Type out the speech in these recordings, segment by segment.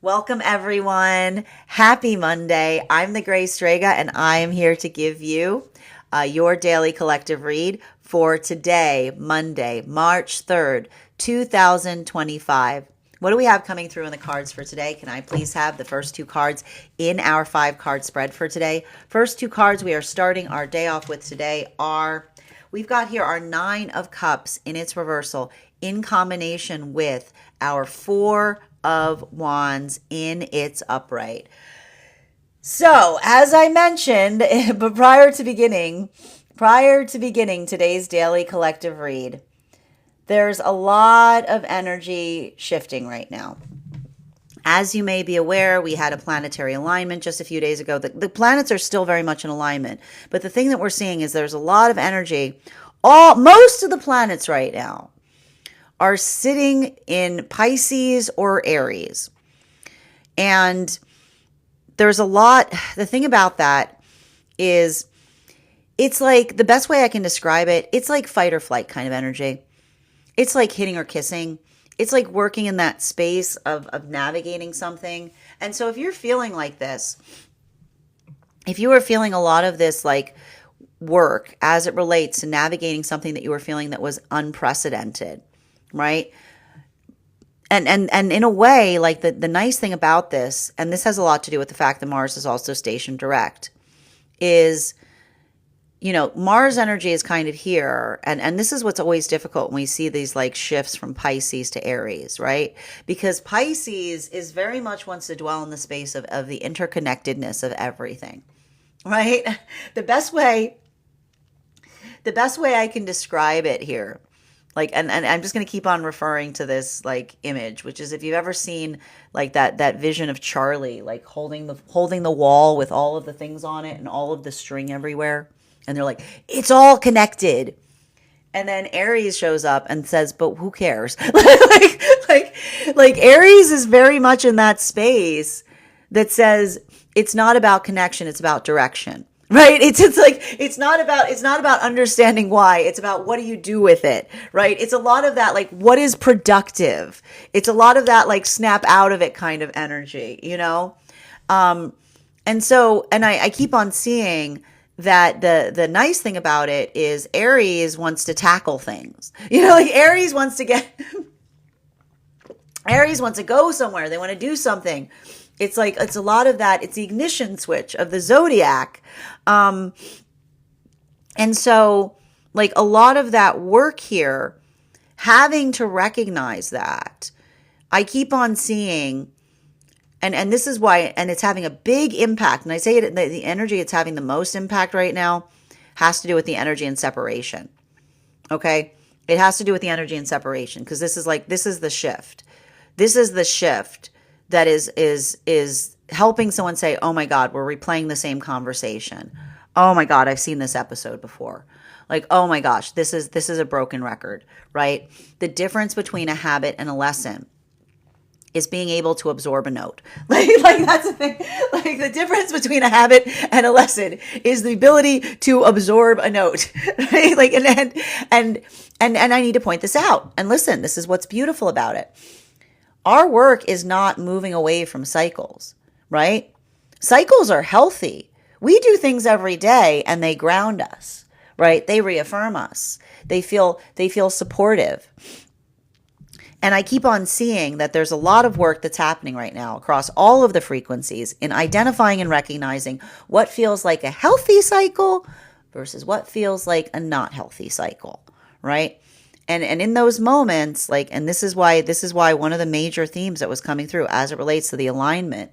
Welcome, everyone. Happy Monday. I'm the Gray Strega, and I am here to give you your daily collective read for today, Monday, March 3rd, 2025. What do we have coming through in the cards for today? Can I please have the first two cards in our 5-card spread for today? First two cards we are starting our day off with today are, we've got here our 9 of Cups in its reversal in combination with our 4 of Wands in its upright. So, as I mentioned, but prior to beginning today's daily collective read, there's a lot of energy shifting right now. As you may be aware, we had a planetary alignment just a few days ago. The planets are still very much in alignment, but the thing that we're seeing is there's a lot of energy. Most of the planets right now are sitting in Pisces or Aries. And there's a lot, the thing about that is it's like, the best way I can describe it, it's like fight or flight kind of energy. It's like hitting or kissing. It's like working in that space of navigating something. And so if you're feeling like this, if you are feeling a lot of this like work as it relates to navigating something that you were feeling that was unprecedented, right? And in a way, like the nice thing about this, and this has a lot to do with the fact that Mars is also stationed direct, is, Mars energy is kind of here. And this is what's always difficult when we see these like shifts from Pisces to Aries, right? Because Pisces is very much wants to dwell in the space of the interconnectedness of everything, right? The best way I can describe it here, like, and I'm just going to keep on referring to this like image, which is if you've ever seen like that vision of Charlie, like holding the wall with all of the things on it and all of the string everywhere. And they're like, it's all connected. And then Aries shows up and says, but who cares? like Aries is very much in that space that says it's not about connection, it's about direction. Right? It's like it's not about understanding why. It's about what do you do with it, right? It's a lot of that like what is productive. It's a lot of that like snap out of it kind of energy, And so I keep on seeing that the nice thing about it is Aries wants to tackle things. Like Aries wants to go somewhere. They want to do something. It's like, it's a lot of that. It's the ignition switch of the zodiac. And so like a lot of that work here, having to recognize that, I keep on seeing, and this is why, and it's having a big impact. And I say it, the energy it's having the most impact right now has to do with the energy and separation. Okay. It has to do with the energy and separation. Cause this is the shift. This is the shift that is helping someone say, oh my God, we're replaying the same conversation. Oh my God, I've seen this episode before. Like, oh my gosh, this is a broken record, right? The difference between a habit and a lesson is being able to absorb a note. Like that's the thing. Like the difference between a habit and a lesson is the ability to absorb a note. Right? Like and I need to point this out. And listen, this is what's beautiful about it. Our work is not moving away from cycles, right? Cycles are healthy. We do things every day and they ground us, right? They reaffirm us. They feel supportive. And I keep on seeing that there's a lot of work that's happening right now across all of the frequencies in identifying and recognizing what feels like a healthy cycle versus what feels like a not healthy cycle, right? And in those moments, like, and this is why one of the major themes that was coming through as it relates to the alignment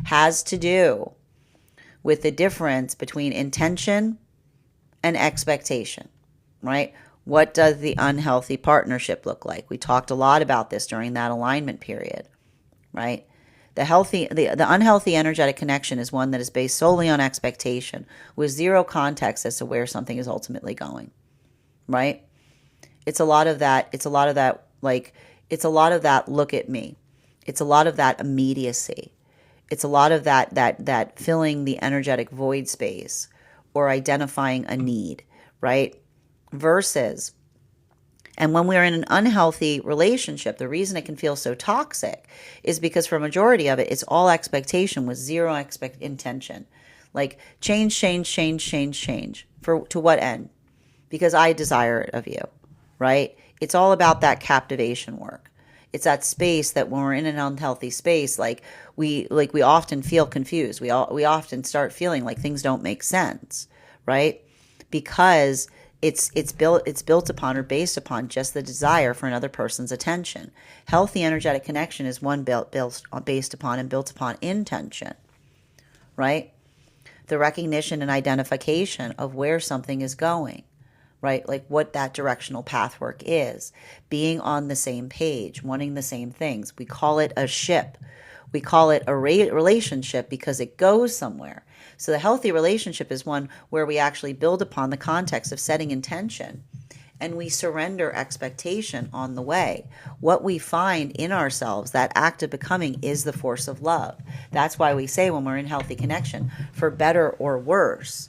has to do with the difference between intention and expectation, right? What does the unhealthy partnership look like? We talked a lot about this during that alignment period, right? The unhealthy energetic connection is one that is based solely on expectation with zero context as to where something is ultimately going, right? It's a lot of that. It's a lot of that look at me. It's a lot of that immediacy. It's a lot of that filling the energetic void space or identifying a need, right? Versus And when we're in an unhealthy relationship, the reason it can feel so toxic is because for a majority of it, it's all expectation with zero intention. Like change, change, change, change, change. To what end? Because I desire it of you, right? It's all about that captivation work. It's that space that when we're in an unhealthy space, we often feel confused. We often start feeling like things don't make sense, right? Because it's built upon or based upon just the desire for another person's attention. Healthy energetic connection is one based upon and built upon intention, right? The recognition and identification of where something is going, right? Like what that directional path work is, being on the same page, wanting the same things. We call it a ship. We call it a relationship because it goes somewhere. So the healthy relationship is one where we actually build upon the context of setting intention and we surrender expectation on the way. What we find in ourselves, that act of becoming, is the force of love. That's why we say when we're in healthy connection, for better or worse,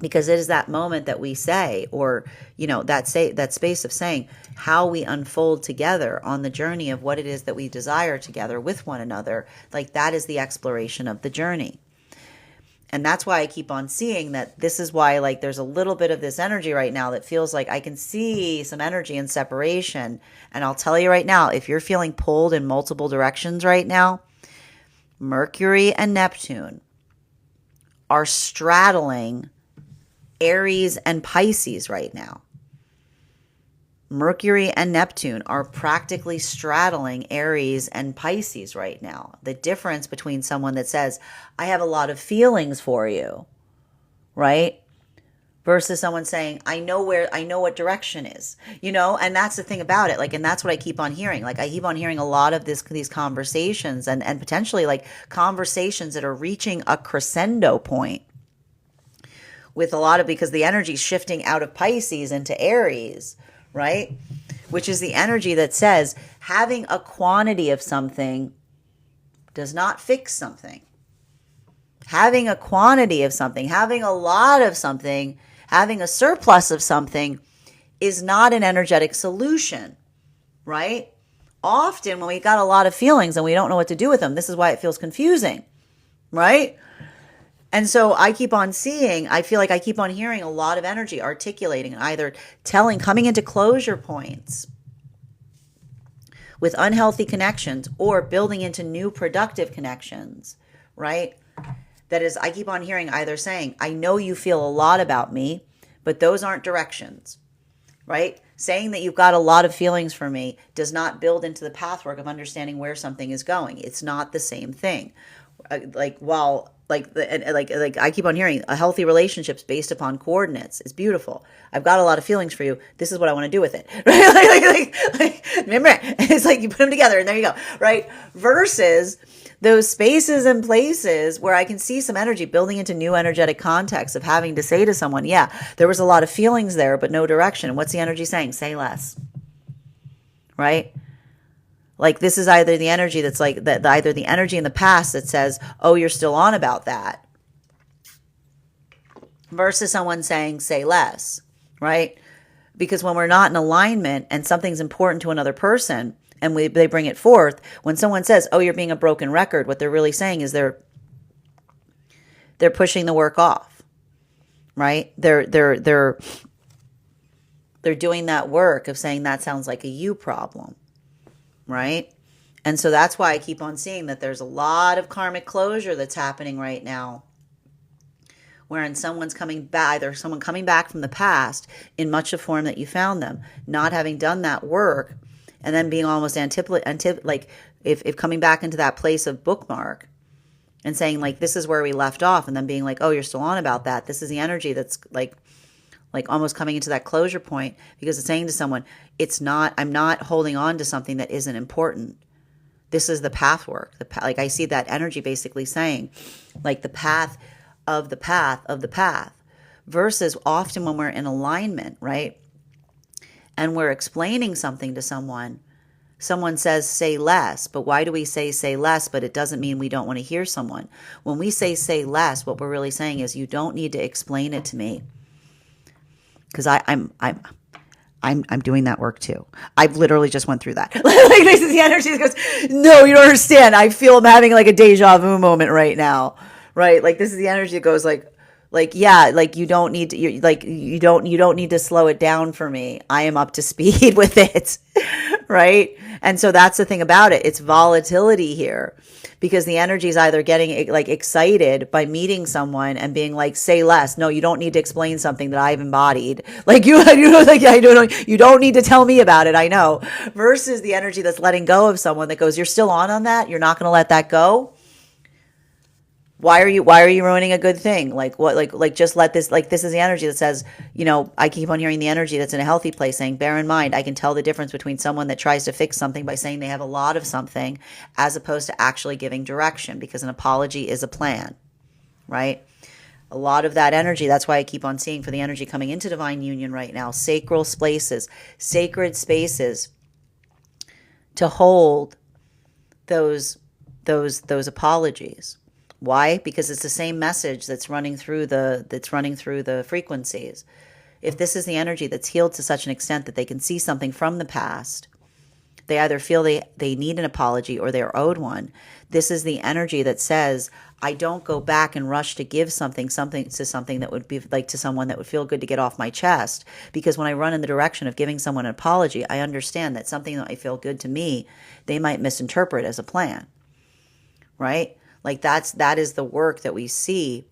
because it is that moment that we say, or that space of saying how we unfold together on the journey of what it is that we desire together with one another. Like that is the exploration of the journey. And that's why I keep on seeing that. This is why there's a little bit of this energy right now that feels like I can see some energy in separation. And I'll tell you right now, if you're feeling pulled in multiple directions right now, Mercury and Neptune are straddling Aries and Pisces right now. Mercury and Neptune are practically straddling Aries and Pisces right now. The difference between someone that says, I have a lot of feelings for you, right? Versus someone saying, I know what direction is, and that's the thing about it. And that's what I keep on hearing. I keep on hearing a lot of these conversations and potentially conversations that are reaching a crescendo point with a lot of, because the energy is shifting out of Pisces into Aries, right? Which is the energy that says having a quantity of something does not fix something. Having a quantity of something, having a lot of something, having a surplus of something is not an energetic solution, right? Often when we got a lot of feelings and we don't know what to do with them, this is why it feels confusing, right? And so I keep on seeing, I feel like I keep on hearing a lot of energy articulating and either coming into closure points with unhealthy connections or building into new productive connections, right? That is, I keep on hearing either saying, I know you feel a lot about me, but those aren't directions, right? Saying that you've got a lot of feelings for me does not build into the pathwork of understanding where something is going. It's not the same thing. I keep on hearing a healthy relationship's based upon coordinates. It's beautiful. I've got a lot of feelings for you. This is what I want to do with it. Right? Remember, it's like you put them together and there you go. Right? Versus those spaces and places where I can see some energy building into new energetic contexts of having to say to someone, yeah, there was a lot of feelings there, but no direction. What's the energy saying? Say less. Right? This is either the energy that's either the energy in the past that says, oh, you're still on about that, versus someone saying, say less, right? Because when we're not in alignment and something's important to another person and they bring it forth, when someone says, oh, you're being a broken record, what they're really saying is they're pushing the work off, right? They're doing that work of saying that sounds like a you problem. Right? And so that's why I keep on seeing that there's a lot of karmic closure that's happening right now, wherein someone's coming back, either someone coming back from the past in much the form that you found them, not having done that work, and then being almost if coming back into that place of bookmark and saying this is where we left off, and then being oh, you're still on about that. This is the energy that's almost coming into that closure point, because it's saying to someone, I'm not holding on to something that isn't important. This is the path work. I see that energy basically saying the path of the path of the path, versus often when we're in alignment, right? And we're explaining something to someone says, say less. But why do we say less? But it doesn't mean we don't want to hear someone. When we say less, what we're really saying is you don't need to explain it to me. Because I'm doing that work too. I've literally just went through that. Like this is the energy that goes, no, you don't understand. I feel I'm having like a deja vu moment right now. Right? Like this is the energy that goes like yeah, like you don't need to, you don't need to slow it down for me. I am up to speed with it. Right? And so that's the thing about it. It's volatility here because the energy is either getting like excited by meeting someone and being like, say less. No, you don't need to explain something that I've embodied. Like you know, like I don't know, you don't need to tell me about it. I know. Versus the energy that's letting go of someone that goes, you're still on that. You're not going to let that go. Why are you ruining a good thing? Like what, like just let this, like this is the energy that says, you know, I keep on hearing the energy that's in a healthy place saying, bear in mind, I can tell the difference between someone that tries to fix something by saying they have a lot of something as opposed to actually giving direction, because an apology is a plan, right? A lot of that energy, that's why I keep on seeing for the energy coming into divine union right now, sacral spaces, sacred spaces to hold those apologies. Why? Because it's the same message that's running through the frequencies. If this is the energy that's healed to such an extent that they can see something from the past, they either feel they need an apology or they're owed one. This is the energy that says, I don't go back and rush to give something to something that would be like to someone that would feel good to get off my chest. Because when I run in the direction of giving someone an apology, I understand that something that might feel good to me, they might misinterpret as a plan, right? Like that is the work that we see,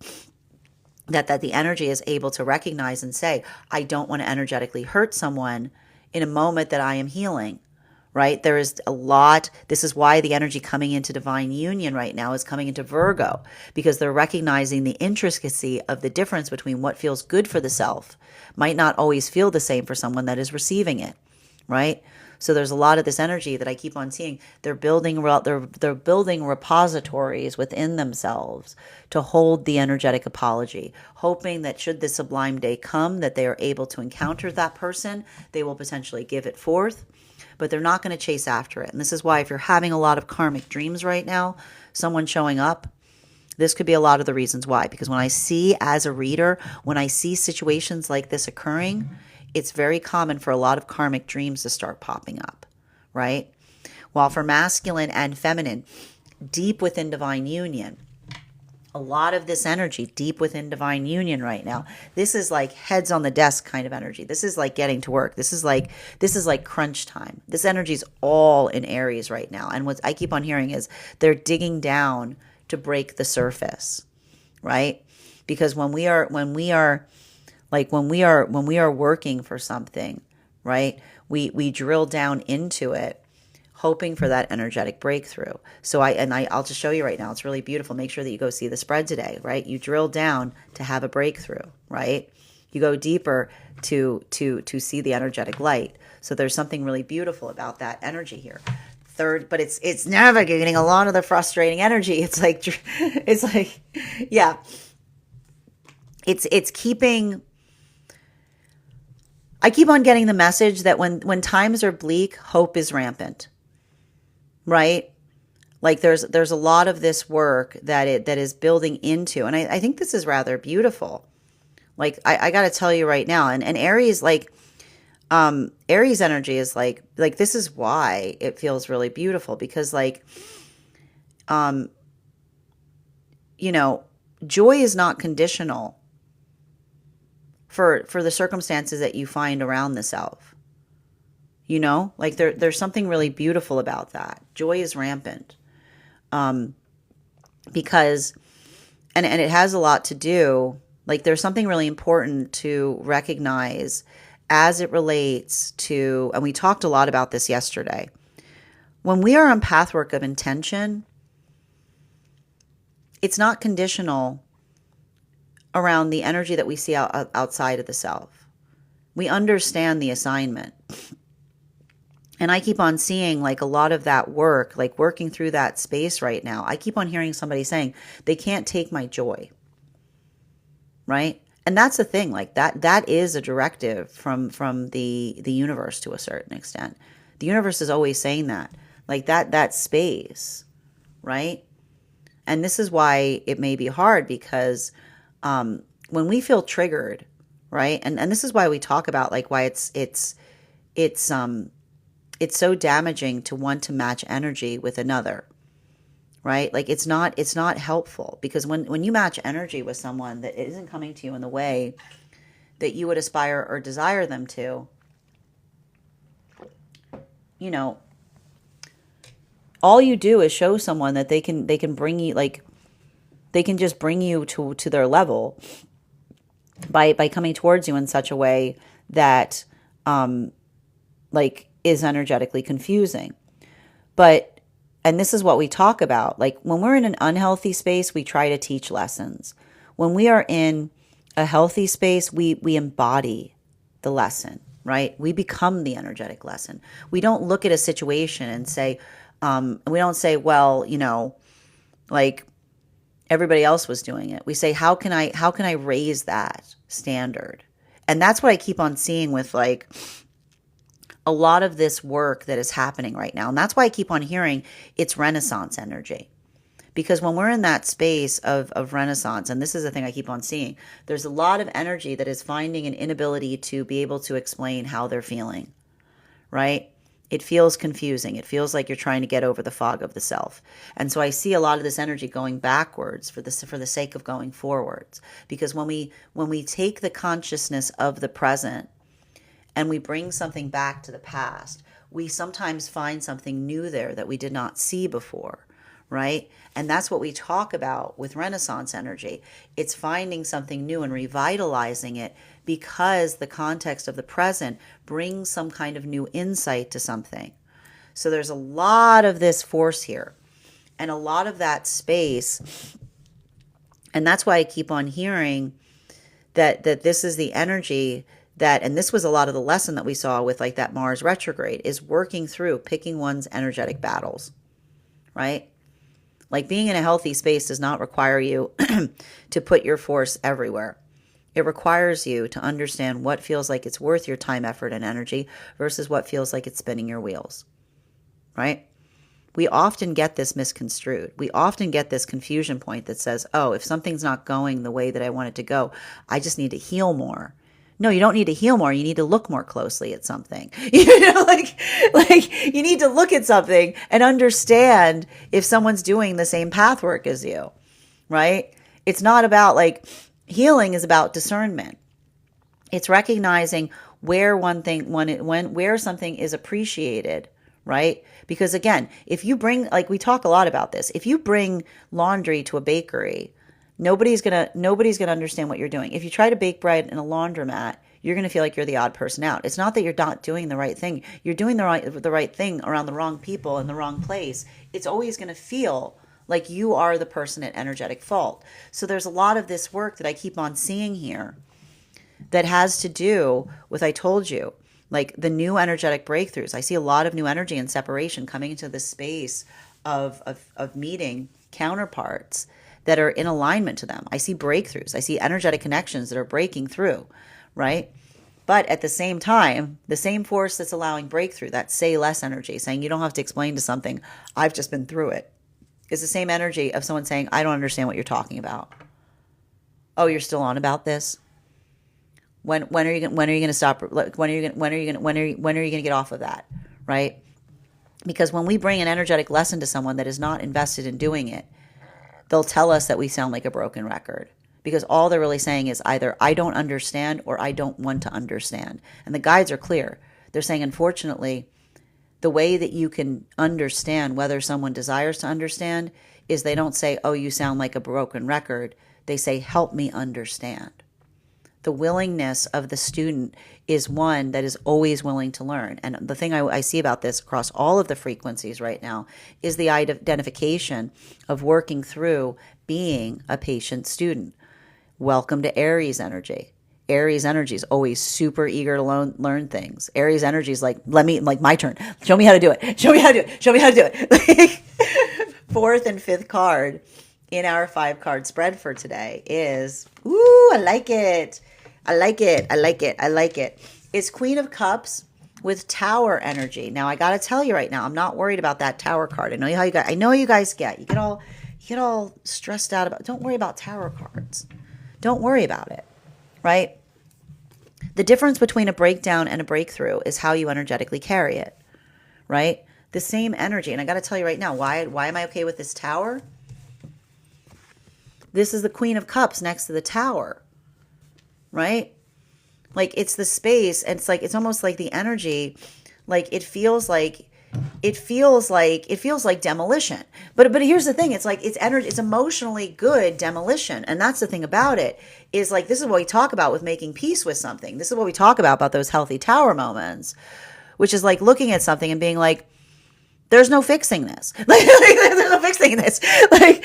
that the energy is able to recognize and say, I don't want to energetically hurt someone in a moment that I am healing, right? There is a lot. This is why the energy coming into divine union right now is coming into Virgo, because they're recognizing the intricacy of the difference between what feels good for the self might not always feel the same for someone that is receiving it, right? So there's a lot of this energy that I keep on seeing. They're building repositories within themselves to hold the energetic apology, hoping that should the sublime day come, that they are able to encounter that person, they will potentially give it forth, but they're not going to chase after it. And this is why if you're having a lot of karmic dreams right now, someone showing up, this could be a lot of the reasons why. Because when I see, as a reader, when I see situations like this occurring, it's very common for a lot of karmic dreams to start popping up, right? While for masculine and feminine, deep within divine union, a lot of this energy deep within divine union right now, this is like heads on the desk kind of energy. This is like getting to work. This is like crunch time. This energy is all in Aries right now. And what I keep on hearing is they're digging down to break the surface, right? Because when we are working for something, right? We drill down into it, hoping for that energetic breakthrough. So I'll just show you right now. It's really beautiful. Make sure that you go see the spread today, right? You drill down to have a breakthrough, right? You go deeper to see the energetic light. So there's something really beautiful about that energy here. Third, but it's navigating a lot of the frustrating energy. It's like, yeah, it's keeping. I keep on getting the message that when times are bleak, hope is rampant, right? Like there's a lot of this work that is building into, and I think this is rather beautiful. Like I got to tell you right now, and Aries, like Aries energy is like this is why it feels really beautiful, because like joy is not conditional for the circumstances that you find around the self. Like there's something really beautiful about that. Joy is rampant. Because and it has a lot to do, like there's something really important to recognize as it relates to, and we talked a lot about this yesterday. When we are on pathwork of intention, it's not conditional around the energy that we see outside of the self. We understand the assignment. And I keep on seeing like a lot of that work, like working through that space right now. I keep on hearing somebody saying, they can't take my joy, right? And that's the thing, like that is a directive from the universe to a certain extent. The universe is always saying that, like that space, right? And this is why it may be hard, because when we feel triggered, right? And this is why we talk about like why it's it's so damaging to want to match energy with another, right? Like it's not helpful, because when you match energy with someone that isn't coming to you in the way that you would aspire or desire them to, you know, all you do is show someone that they can bring you, like they can just bring you to their level by coming towards you in such a way that like is energetically confusing. But, and this is what we talk about, like when we're in an unhealthy space, we try to teach lessons. When we are in a healthy space, we embody the lesson, right? We become the energetic lesson. We don't look at a situation and say, we don't say, well, you know, like everybody else was doing it. We say, how can I raise that standard? And that's what I keep on seeing with like a lot of this work that is happening right now. And that's why I keep on hearing it's Renaissance energy. Because when we're in that space of Renaissance, and this is the thing I keep on seeing, there's a lot of energy that is finding an inability to be able to explain how they're feeling, right? It feels confusing. It feels like you're trying to get over the fog of the self. And so I see a lot of this energy going backwards for the sake of going forwards. Because when we take the consciousness of the present and we bring something back to the past, we sometimes find something new there that we did not see before, right? And that's what we talk about with Renaissance energy. It's finding something new and revitalizing it because the context of the present brings some kind of new insight to something. So there's a lot of this force here and a lot of that space. And that's why I keep on hearing that this is the energy that, and this was a lot of the lesson that we saw with like that Mars retrograde, is working through picking one's energetic battles, right? Like being in a healthy space does not require you to put your force everywhere. It requires you to understand what feels like it's worth your time, effort, and energy versus what feels like it's spinning your wheels, right? We often get this misconstrued. We often get this confusion point that says, oh, if something's not going the way that I want it to go, I just need to heal more. No, you don't need to heal more. You need to look more closely at something. You know, like you need to look at something and understand if someone's doing the same path work as you, right? It's not about like healing is about discernment. It's recognizing where where something is appreciated, right? Because again, if you bring, like we talk a lot about this, if you bring laundry to a bakery, nobody's gonna understand what you're doing. If you try to bake bread in a laundromat, you're gonna feel like you're the odd person out. It's not that you're not doing the right thing. You're doing the right thing around the wrong people in the wrong place. It's always gonna feel like you are the person at energetic fault. So there's a lot of this work that I keep on seeing here that has to do with, I told you, like the new energetic breakthroughs. I see a lot of new energy and separation coming into this space of meeting counterparts that are in alignment to them. I see breakthroughs. I see energetic connections that are breaking through, right? But at the same time, the same force that's allowing breakthrough, that say less energy, saying you don't have to explain to something, I've just been through it, is the same energy of someone saying, I don't understand what you're talking about. Oh, you're still on about this? When are you going to stop? When are you going to get off of that, right? Because when we bring an energetic lesson to someone that is not invested in doing it, they'll tell us that we sound like a broken record, because all they're really saying is either I don't understand or I don't want to understand. And the guides are clear. They're saying, unfortunately, the way that you can understand whether someone desires to understand is they don't say, oh, you sound like a broken record. They say, help me understand. The willingness of the student is one that is always willing to learn. And the thing I see about this across all of the frequencies right now is the identification of working through being a patient student. Welcome to Aries energy. Aries energy is always super eager to learn things. Aries energy is like, my turn. Show me how to do it. Show me how to do it. Show me how to do it. Fourth and fifth card in our 5-card spread for today is, ooh, I like it. I like it. I like it. I like it. It's Queen of Cups with Tower energy. Now, I got to tell you right now, I'm not worried about that Tower card. I know how you guys get. You get all stressed out about, don't worry about Tower cards. Don't worry about it, right? The difference between a breakdown and a breakthrough is how you energetically carry it, right? The same energy. And I got to tell you right now, why am I okay with this tower? This is the Queen of Cups next to the tower, right? Like it's the space, and it's like it's almost like the energy, like it feels like demolition. But here's the thing, it's like it's energy, it's emotionally good demolition. And that's the thing about it, is like this is what we talk about with making peace with something. This is what we talk about those healthy tower moments, which is like looking at something and being like, there's no fixing this. Like, there's no fixing this. Like,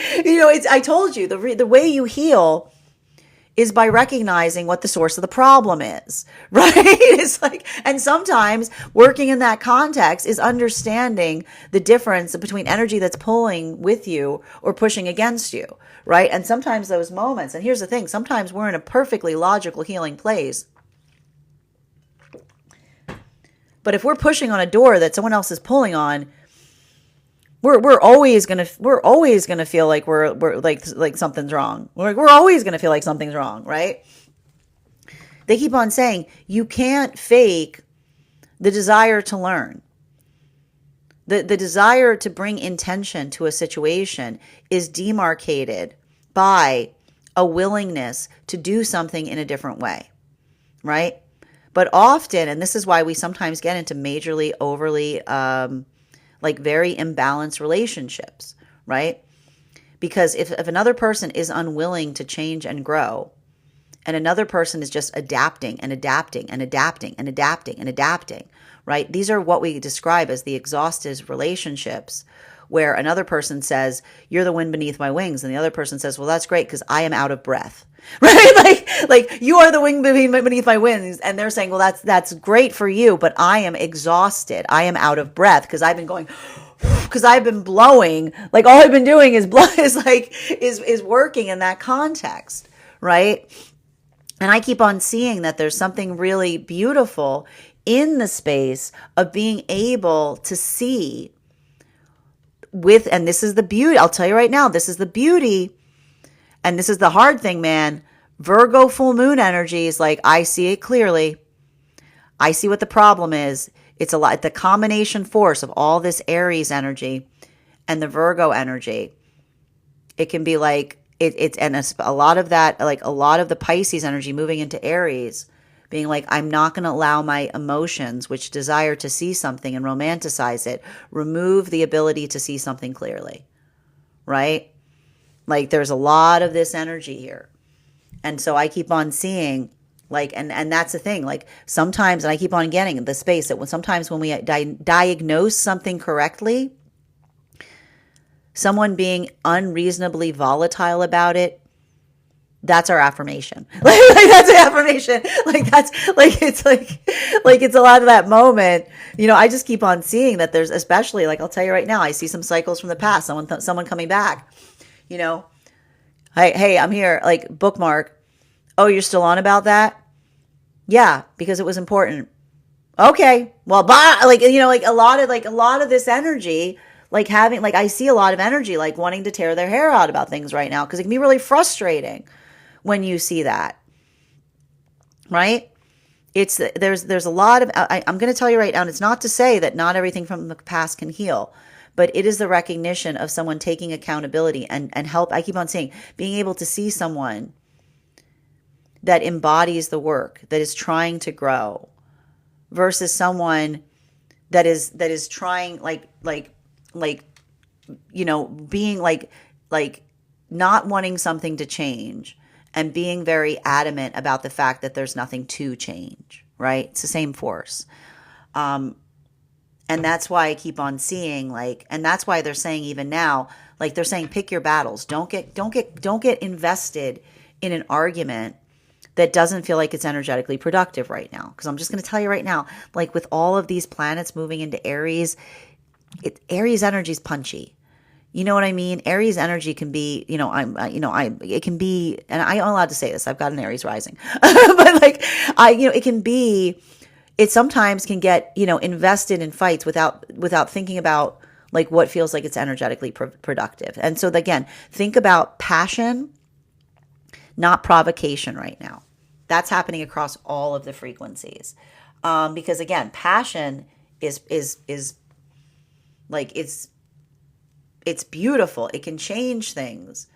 I told you the way you heal is by recognizing what the source of the problem is, right? It's like, and sometimes working in that context is understanding the difference between energy that's pulling with you or pushing against you, right? And sometimes those moments, and here's the thing, sometimes we're in a perfectly logical healing place. But if we're pushing on a door that someone else is pulling on, we're always gonna feel like we're like something's wrong. We're always gonna feel like something's wrong, right? They keep on saying you can't fake the desire to learn. The desire to bring intention to a situation is demarcated by a willingness to do something in a different way, right? But often, and this is why we sometimes get into majorly overly like very imbalanced relationships, right? Because if another person is unwilling to change and grow, and another person is just adapting and adapting and adapting and adapting and adapting, right? These are what we describe as the exhaustive relationships, where another person says, you're the wind beneath my wings. And the other person says, well, that's great because I am out of breath, right? Like you are the wind beneath my wings. And they're saying, well, that's great for you, but I am exhausted. I am out of breath because I've been going, because I've been blowing, like all I've been doing is blow, is working in that context, right? And I keep on seeing that there's something really beautiful in the space of being able to see and this is the beauty, I'll tell you right now, this is the beauty, and this is the hard thing, man. Virgo full moon energy is like, I see it clearly. I see what the problem is. It's a lot, the combination force of all this Aries energy and the Virgo energy. It can be like, a lot of that, like a lot of the Pisces energy moving into Aries, being like, I'm not going to allow my emotions, which desire to see something and romanticize it, remove the ability to see something clearly, right? Like there's a lot of this energy here. And so I keep on seeing, like, and that's the thing, like sometimes, and I keep on getting the space that sometimes when we diagnose something correctly, someone being unreasonably volatile about it, that's our affirmation. Like that's an affirmation. Like that's like it's a lot of that moment. I just keep on seeing that there's, especially like I'll tell you right now, I see some cycles from the past. Someone coming back. Hey, I'm here. Like bookmark. Oh, you're still on about that? Yeah, because it was important. Okay, well, bye. Like a lot of this energy. Like having, like I see a lot of energy, like wanting to tear their hair out about things right now because it can be really frustrating when you see that, right? There's a lot of, I'm going to tell you right now, and it's not to say that not everything from the past can heal, but it is the recognition of someone taking accountability and help. I keep on saying, being able to see someone that embodies the work, that is trying to grow, versus someone that is trying being like not wanting something to change and being very adamant about the fact that there's nothing to change, right? It's the same force. And that's why I keep on seeing, like, and that's why they're saying even now, like they're saying, pick your battles. Don't get invested in an argument that doesn't feel like it's energetically productive right now. Because I'm just going to tell you right now, like with all of these planets moving into Aries, Aries energy is punchy. You know what I mean? Aries energy can be, it can be, and I'm allowed to say this, I've got an Aries rising, but like, it sometimes can get, invested in fights without thinking about like what feels like it's energetically productive. And so again, think about passion, not provocation right now. That's happening across all of the frequencies. Because again, passion is like it's beautiful. It can change things,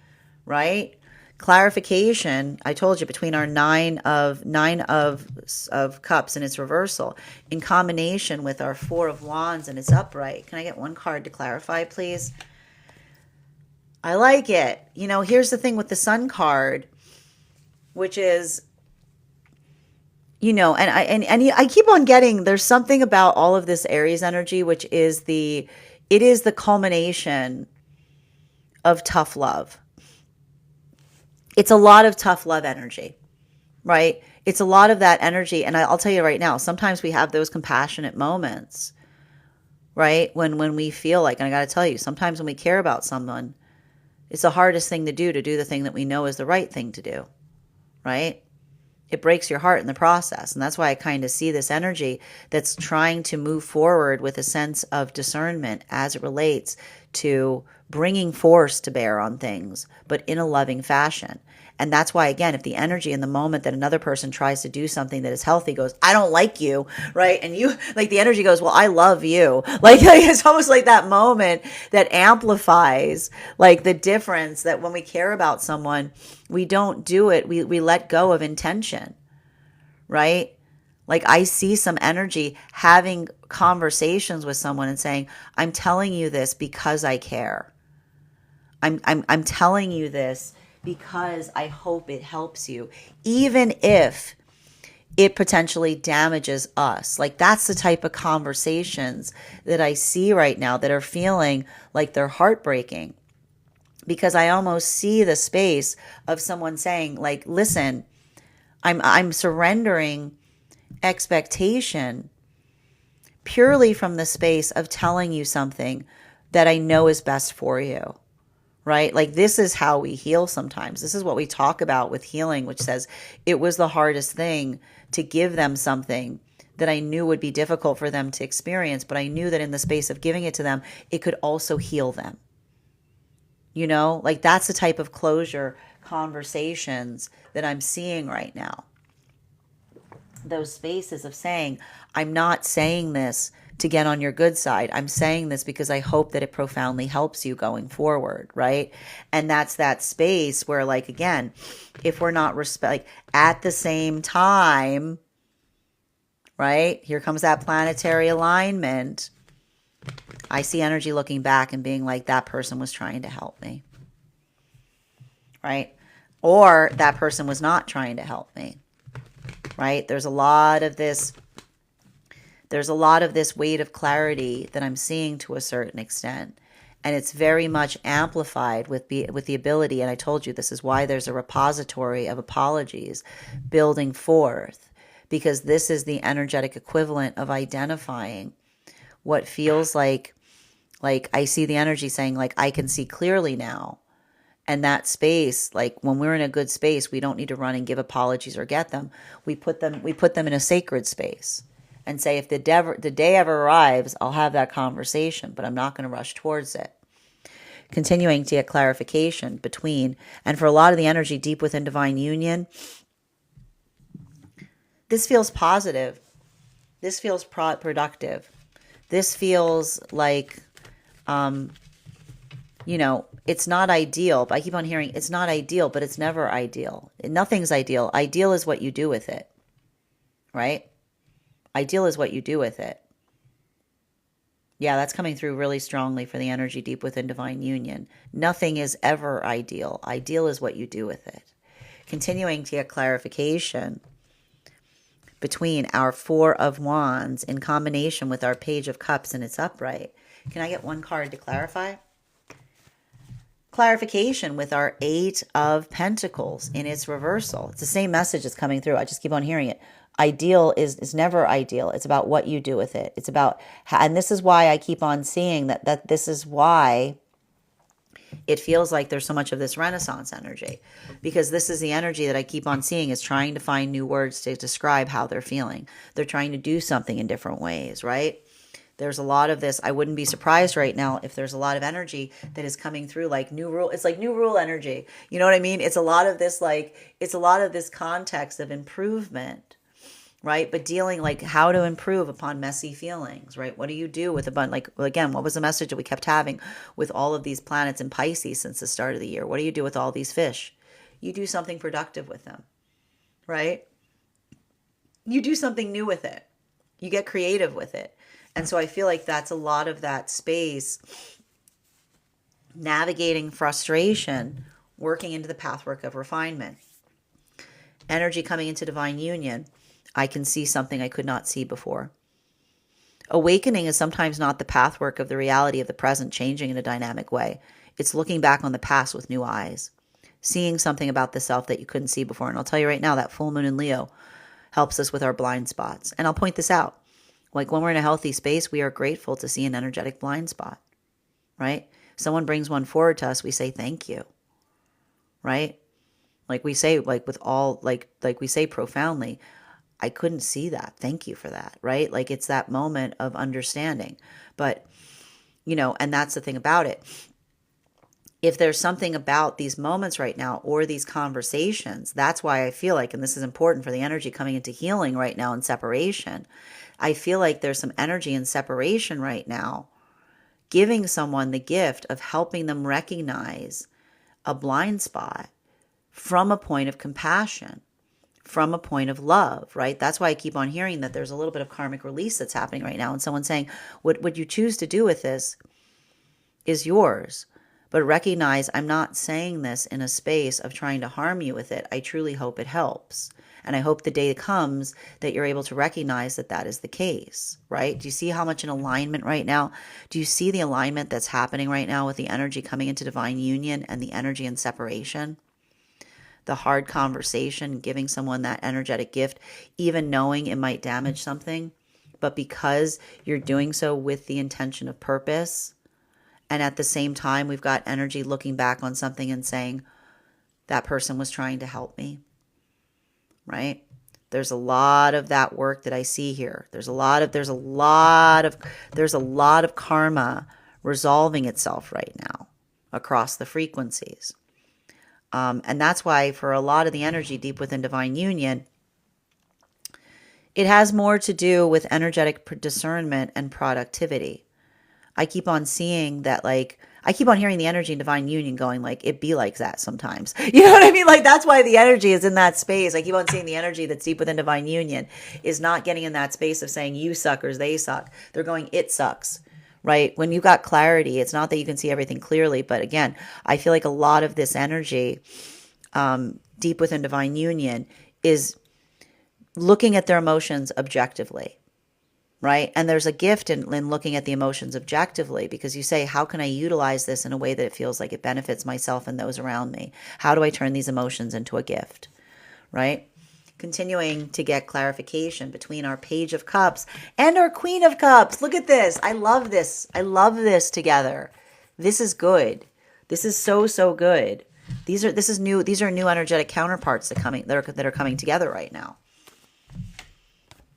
right? Clarification, I told you, between our nine of cups and its reversal, in combination with our 4 of wands and its upright. Can I get one card to clarify, please? I like it. Here's the thing with the sun card, which is, and I keep on getting, there's something about all of this Aries energy, which is it is the culmination of tough love. It's a lot of tough love energy, right? It's a lot of that energy. And I'll tell you right now, sometimes we have those compassionate moments, right? When we feel like, and I got to tell you, sometimes when we care about someone, it's the hardest thing to do the thing that we know is the right thing to do, right? It breaks your heart in the process. And that's why I kind of see this energy that's trying to move forward with a sense of discernment as it relates to bringing force to bear on things, but in a loving fashion. And that's why, again, if the energy in the moment that another person tries to do something that is healthy goes, I don't like you, right? And you, like, the energy goes, well, I love you. Like it's almost like that moment that amplifies like the difference that when we care about someone, we don't do it. We let go of intention, right? Like I see some energy having conversations with someone and saying, I'm telling you this because I care. I'm telling you this because I hope it helps you, even if it potentially damages us. Like that's the type of conversations that I see right now that are feeling like they're heartbreaking, because I almost see the space of someone saying like, listen, I'm surrendering expectation purely from the space of telling you something that I know is best for you. Right? Like this is how we heal sometimes. This is what we talk about with healing, which says it was the hardest thing to give them something that I knew would be difficult for them to experience, but I knew that in the space of giving it to them, it could also heal them. Like that's the type of closure conversations that I'm seeing right now. Those spaces of saying, I'm not saying this to get on your good side. I'm saying this because I hope that it profoundly helps you going forward, right? And that's that space where, like, again, if we're not at the same time, right? Here comes that planetary alignment. I see energy looking back and being like, that person was trying to help me, right? Or that person was not trying to help me, right? There's a lot of this weight of clarity that I'm seeing to a certain extent. And it's very much amplified with the ability, and I told you this is why there's a repository of apologies building forth, because this is the energetic equivalent of identifying what feels like I see the energy saying, like, I can see clearly now. And that space, like when we're in a good space, we don't need to run and give apologies or get them. We put them in a sacred space and say, if the day ever arrives, I'll have that conversation, but I'm not going to rush towards it. Continuing to get clarification between, and for a lot of the energy deep within divine union, this feels positive. This feels productive. This feels like, it's not ideal. But I keep on hearing it's not ideal, but it's never ideal. Nothing's ideal. Ideal is what you do with it, right? Ideal is what you do with it. Yeah, that's coming through really strongly for the energy deep within divine union. Nothing is ever ideal. Ideal is what you do with it. Continuing to get clarification between our 4 of wands in combination with our page of cups and its upright. Can I get one card to clarify? Clarification with our 8 of pentacles in its reversal. It's the same message that's coming through. I just keep on hearing it. Ideal is never ideal. It's about what you do with it. It's about, and this is why I keep on seeing that this is why it feels like there's so much of this Renaissance energy, because this is the energy that I keep on seeing is trying to find new words to describe how they're feeling. They're trying to do something in different ways, right? There's a lot of this. I wouldn't be surprised right now if there's a lot of energy that is coming through, like new rule. It's like new rule energy. You know what I mean? It's a lot of this, it's a lot of this context of improvement, right? But dealing like how to improve upon messy feelings, right? What do you do with a bunch, like, again, what was the message that we kept having with all of these planets in Pisces since the start of the year? What do you do with all these fish? You do something productive with them, right? You do something new with it. You get creative with it. And so I feel like that's a lot of that space, navigating frustration, working into the pathwork of refinement. Energy coming into divine union. I can see something I could not see before. Awakening is sometimes not the pathwork of the reality of the present changing in a dynamic way. It's looking back on the past with new eyes, seeing something about the self that you couldn't see before. And I'll tell you right now, that full moon in Leo helps us with our blind spots. And I'll point this out. Like when we're in a healthy space, we are grateful to see an energetic blind spot, right? Someone brings one forward to us, we say thank you, right? Like we say, like with all, like we say profoundly, I couldn't see that. Thank you for that, right? Like it's that moment of understanding. But, and that's the thing about it. If there's something about these moments right now or these conversations, that's why I feel like, and this is important for the energy coming into healing right now and separation, I feel like there's some energy in separation right now, giving someone the gift of helping them recognize a blind spot from a point of compassion, from a point of love, right? That's why I keep on hearing that there's a little bit of karmic release that's happening right now. And someone's saying, what you choose to do with this is yours. But recognize I'm not saying this in a space of trying to harm you with it. I truly hope it helps. And I hope the day comes that you're able to recognize that that is the case, right? Do you see how much in alignment right now? Do you see the alignment that's happening right now with the energy coming into divine union and the energy in separation? The hard conversation, giving someone that energetic gift, even knowing it might damage something, but because you're doing so with the intention of purpose, and at the same time, we've got energy looking back on something and saying, that person was trying to help me, right? There's a lot of that work that I see here. There's a lot of karma resolving itself right now across the frequencies. And that's why for a lot of the energy deep within divine union, it has more to do with energetic discernment and productivity. I keep on seeing that, like, I keep on hearing the energy in divine union going like, it be like that sometimes. You know what I mean? Like, that's why the energy is in that space. I keep on seeing the energy that's deep within divine union is not getting in that space of saying you suck or they suck. They're going, it sucks, right? When you've got clarity, it's not that you can see everything clearly. But again, I feel like a lot of this energy deep within divine union is looking at their emotions objectively. Right? And there's a gift in looking at the emotions objectively, because you say, how can I utilize this in a way that it feels like it benefits myself and those around me? How do I turn these emotions into a gift? Right? Continuing to get clarification between our Page of Cups and our Queen of Cups. Look at this. I love this. I love this together. This is good. This is so, so good. These are new energetic counterparts that are coming together right now.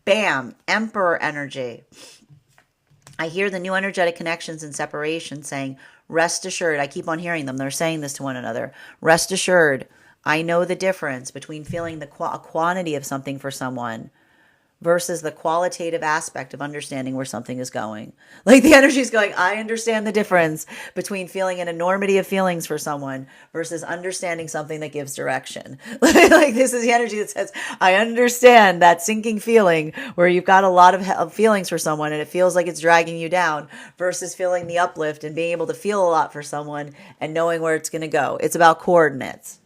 Bam, Emperor energy. I hear the new energetic connections and separation saying, rest assured. I keep on hearing them. They're saying this to one another. Rest assured. I know the difference between feeling the quantity of something for someone versus the qualitative aspect of understanding where something is going. Like the energy is going, I understand the difference between feeling an enormity of feelings for someone versus understanding something that gives direction. Like this is the energy that says, I understand that sinking feeling where you've got a lot of feelings for someone and it feels like it's dragging you down versus feeling the uplift and being able to feel a lot for someone and knowing where it's going to go. It's about coordinates,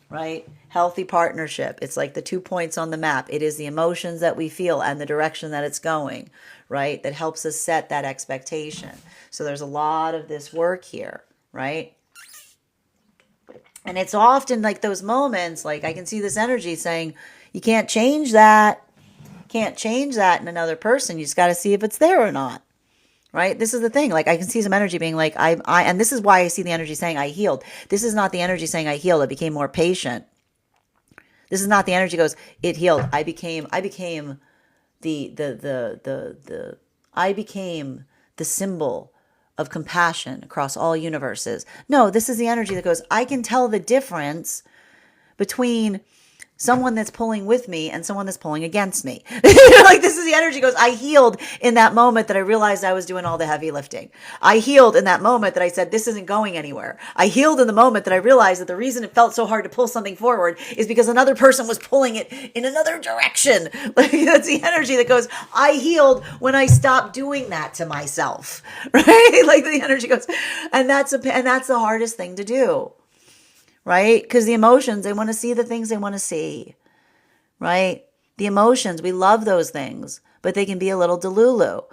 right? Healthy partnership. It's like the 2 points on the map. It is the emotions that we feel and the direction that it's going, right? That helps us set that expectation. So there's a lot of this work here, right? And it's often like those moments, like I can see this energy saying, you can't change that. Can't change that in another person. You just got to see if it's there or not. Right? This is the thing. Like I can see some energy being like, and this is why I see the energy saying I healed. This is not the energy saying I healed. I became more patient. This is not the energy goes, it healed. I became the I became the symbol of compassion across all universes. No, this is the energy that goes, I can tell the difference between someone that's pulling with me and someone that's pulling against me. Like, this is the energy goes, I healed in that moment that I realized I was doing all the heavy lifting. I healed in that moment that I said, this isn't going anywhere. I healed in the moment that I realized that the reason it felt so hard to pull something forward is because another person was pulling it in another direction. Like, that's the energy that goes, I healed when I stopped doing that to myself. Right? Like, the energy goes, and that's the hardest thing to do. Right? Because the emotions, they want to see the things they want to see. Right? The emotions, we love those things, but they can be a little delulu.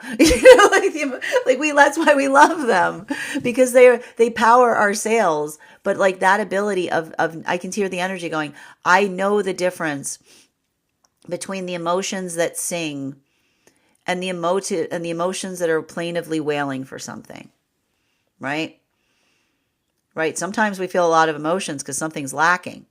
That's why we love them, because they power our sails. But like that ability of I can hear the energy going, I know the difference between the emotions that sing and the emotions that are plaintively wailing for something. Right? Right? Sometimes we feel a lot of emotions because something's lacking.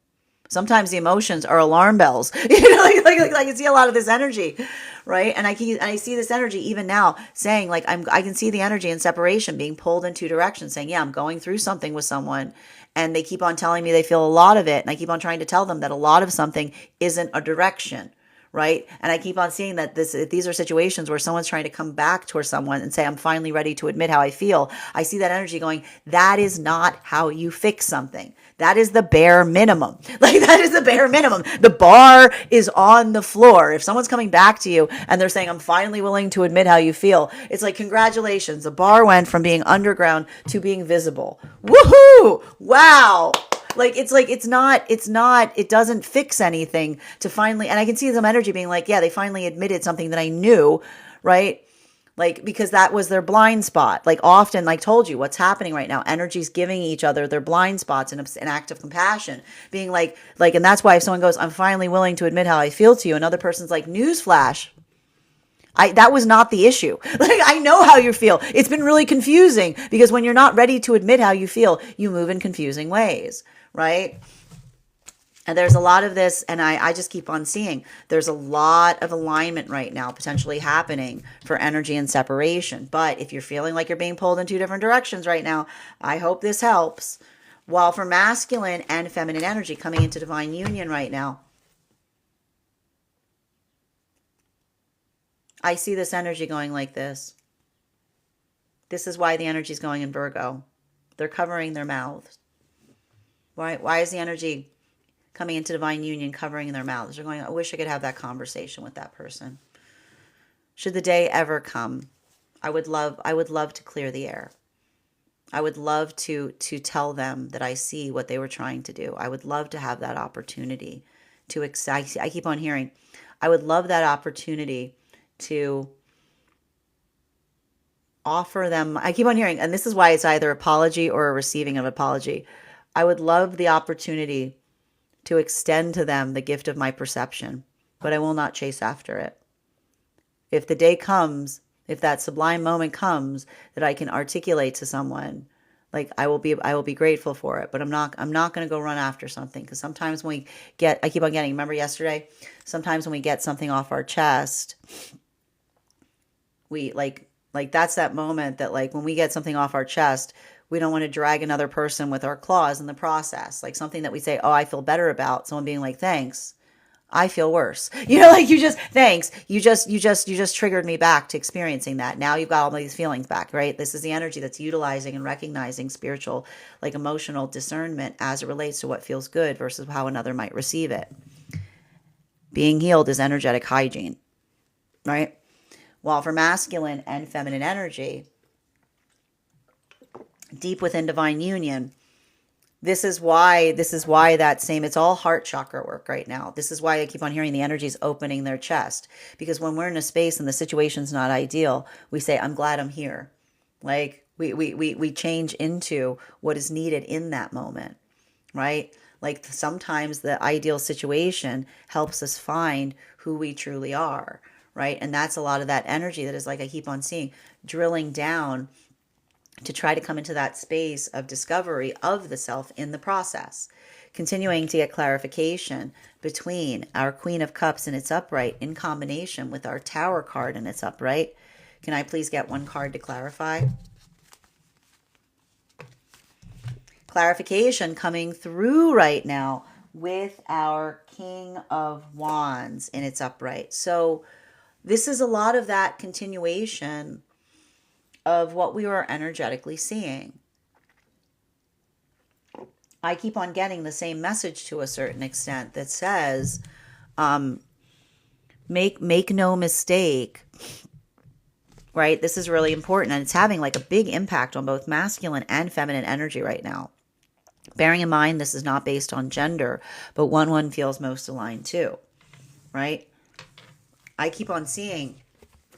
Sometimes the emotions are alarm bells. I can see a lot of this energy, right? And I see this energy even now saying, like, I can see the energy in separation being pulled in two directions, saying, yeah, I'm going through something with someone, and they keep on telling me they feel a lot of it, and I keep on trying to tell them that a lot of something isn't a direction. Right. And I keep on seeing that these are situations where someone's trying to come back towards someone and say, I'm finally ready to admit how I feel. I see that energy going, that is not how you fix something. That is the bare minimum. Like, that is the bare minimum. The bar is on the floor. If someone's coming back to you and they're saying, I'm finally willing to admit how you feel, it's like, congratulations. The bar went from being underground to being visible. Woohoo! Wow. It doesn't fix anything to finally, and I can see some energy being like, yeah, they finally admitted something that I knew, right? Like, because that was their blind spot. Like, often, like, told you what's happening right now. Energy's giving each other their blind spots in an act of compassion, being and that's why if someone goes, I'm finally willing to admit how I feel to you, another person's like, newsflash. That was not the issue. Like, I know how you feel. It's been really confusing because when you're not ready to admit how you feel, you move in confusing ways, right? And there's a lot of this, and I just keep on seeing there's a lot of alignment right now potentially happening for energy and separation. But if you're feeling like you're being pulled in two different directions right now, I hope this helps. While for masculine and feminine energy coming into divine union right now, I see this energy going like this. This is why the energy is going in Virgo. They're covering their mouths. Why is the energy coming into divine union covering their mouths? They're going, I wish I could have that conversation with that person. Should the day ever come, I would love to clear the air. I would love to tell them that I see what they were trying to do. I would love to have that opportunity to I keep on hearing, I would love that opportunity to offer them. I keep on hearing, and this is why it's either apology or a receiving of apology. I would love the opportunity to extend to them the gift of my perception, but I will not chase after it. If the day comes, if that sublime moment comes that I can articulate to someone, like, I will be grateful for it, but I'm not going to go run after something, because sometimes when I keep on getting, remember yesterday, sometimes when we get something off our chest, we that's that moment that, like, when we get something off our chest, we don't want to drag another person with our claws in the process. Like, something that we say, oh, I feel better about, someone being like, thanks, I feel worse. Like, thanks. You just triggered me back to experiencing that. Now you've got all these feelings back, right? This is the energy that's utilizing and recognizing spiritual, like, emotional discernment as it relates to what feels good versus how another might receive it. Being healed is energetic hygiene, right? While for masculine and feminine energy, deep within divine union, this is why that same, it's all heart chakra work right now. This is why I keep on hearing the energies opening their chest. Because when we're in a space and the situation's not ideal, we say, I'm glad I'm here. Like, we change into what is needed in that moment, right? Like, sometimes the ideal situation helps us find who we truly are, right? And that's a lot of that energy that is, like, I keep on seeing, drilling down to try to come into that space of discovery of the self in the process, continuing to get clarification between our Queen of Cups in its upright in combination with our Tower card in its upright, Can I please get one card to clarify? Clarification coming through right now with our King of Wands in its upright. So this is a lot of that continuation of what we were energetically seeing. I keep on getting the same message to a certain extent that says, make no mistake, right? This is really important, and it's having like a big impact on both masculine and feminine energy right now. Bearing in mind, this is not based on gender, but one feels most aligned to, right? I keep on seeing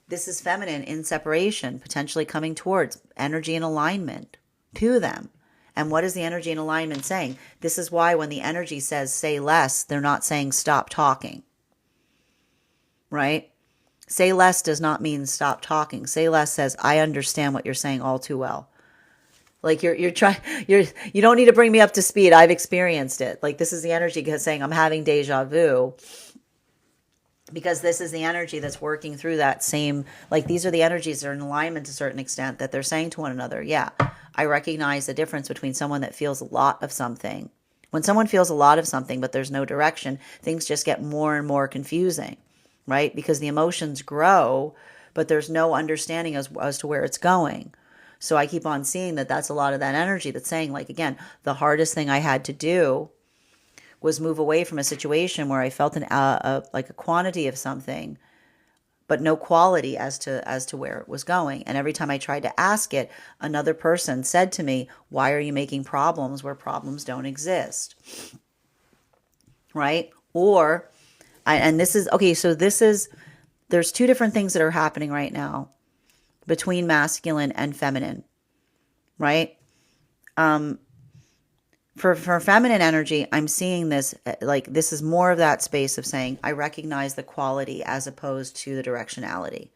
this is feminine in separation, potentially coming towards energy and alignment to them. And what is the energy and alignment saying? This is why when the energy says say less, they're not saying stop talking, right? Say less does not mean stop talking. Say less says, I understand what you're saying all too well. Like you don't need to bring me up to speed. I've experienced it. Like this is the energy saying I'm having deja vu, because this is the energy that's working through that same, like these are the energies that are in alignment to a certain extent that they're saying to one another. Yeah, I recognize the difference between someone that feels a lot of something. When someone feels a lot of something, but there's no direction, things just get more and more confusing, right? Because the emotions grow, but there's no understanding as to where it's going. So I keep on seeing that that's a lot of that energy that's saying, like, again, the hardest thing I had to do was move away from a situation where I felt like a quantity of something, but no quality as to where it was going. And every time I tried to ask it, another person said to me, why are you making problems where problems don't exist? Right? Or, and this is, okay, so there's two different things that are happening right now between masculine and feminine, right? For feminine energy, I'm seeing this, like this is more of that space of saying, I recognize the quality as opposed to the directionality,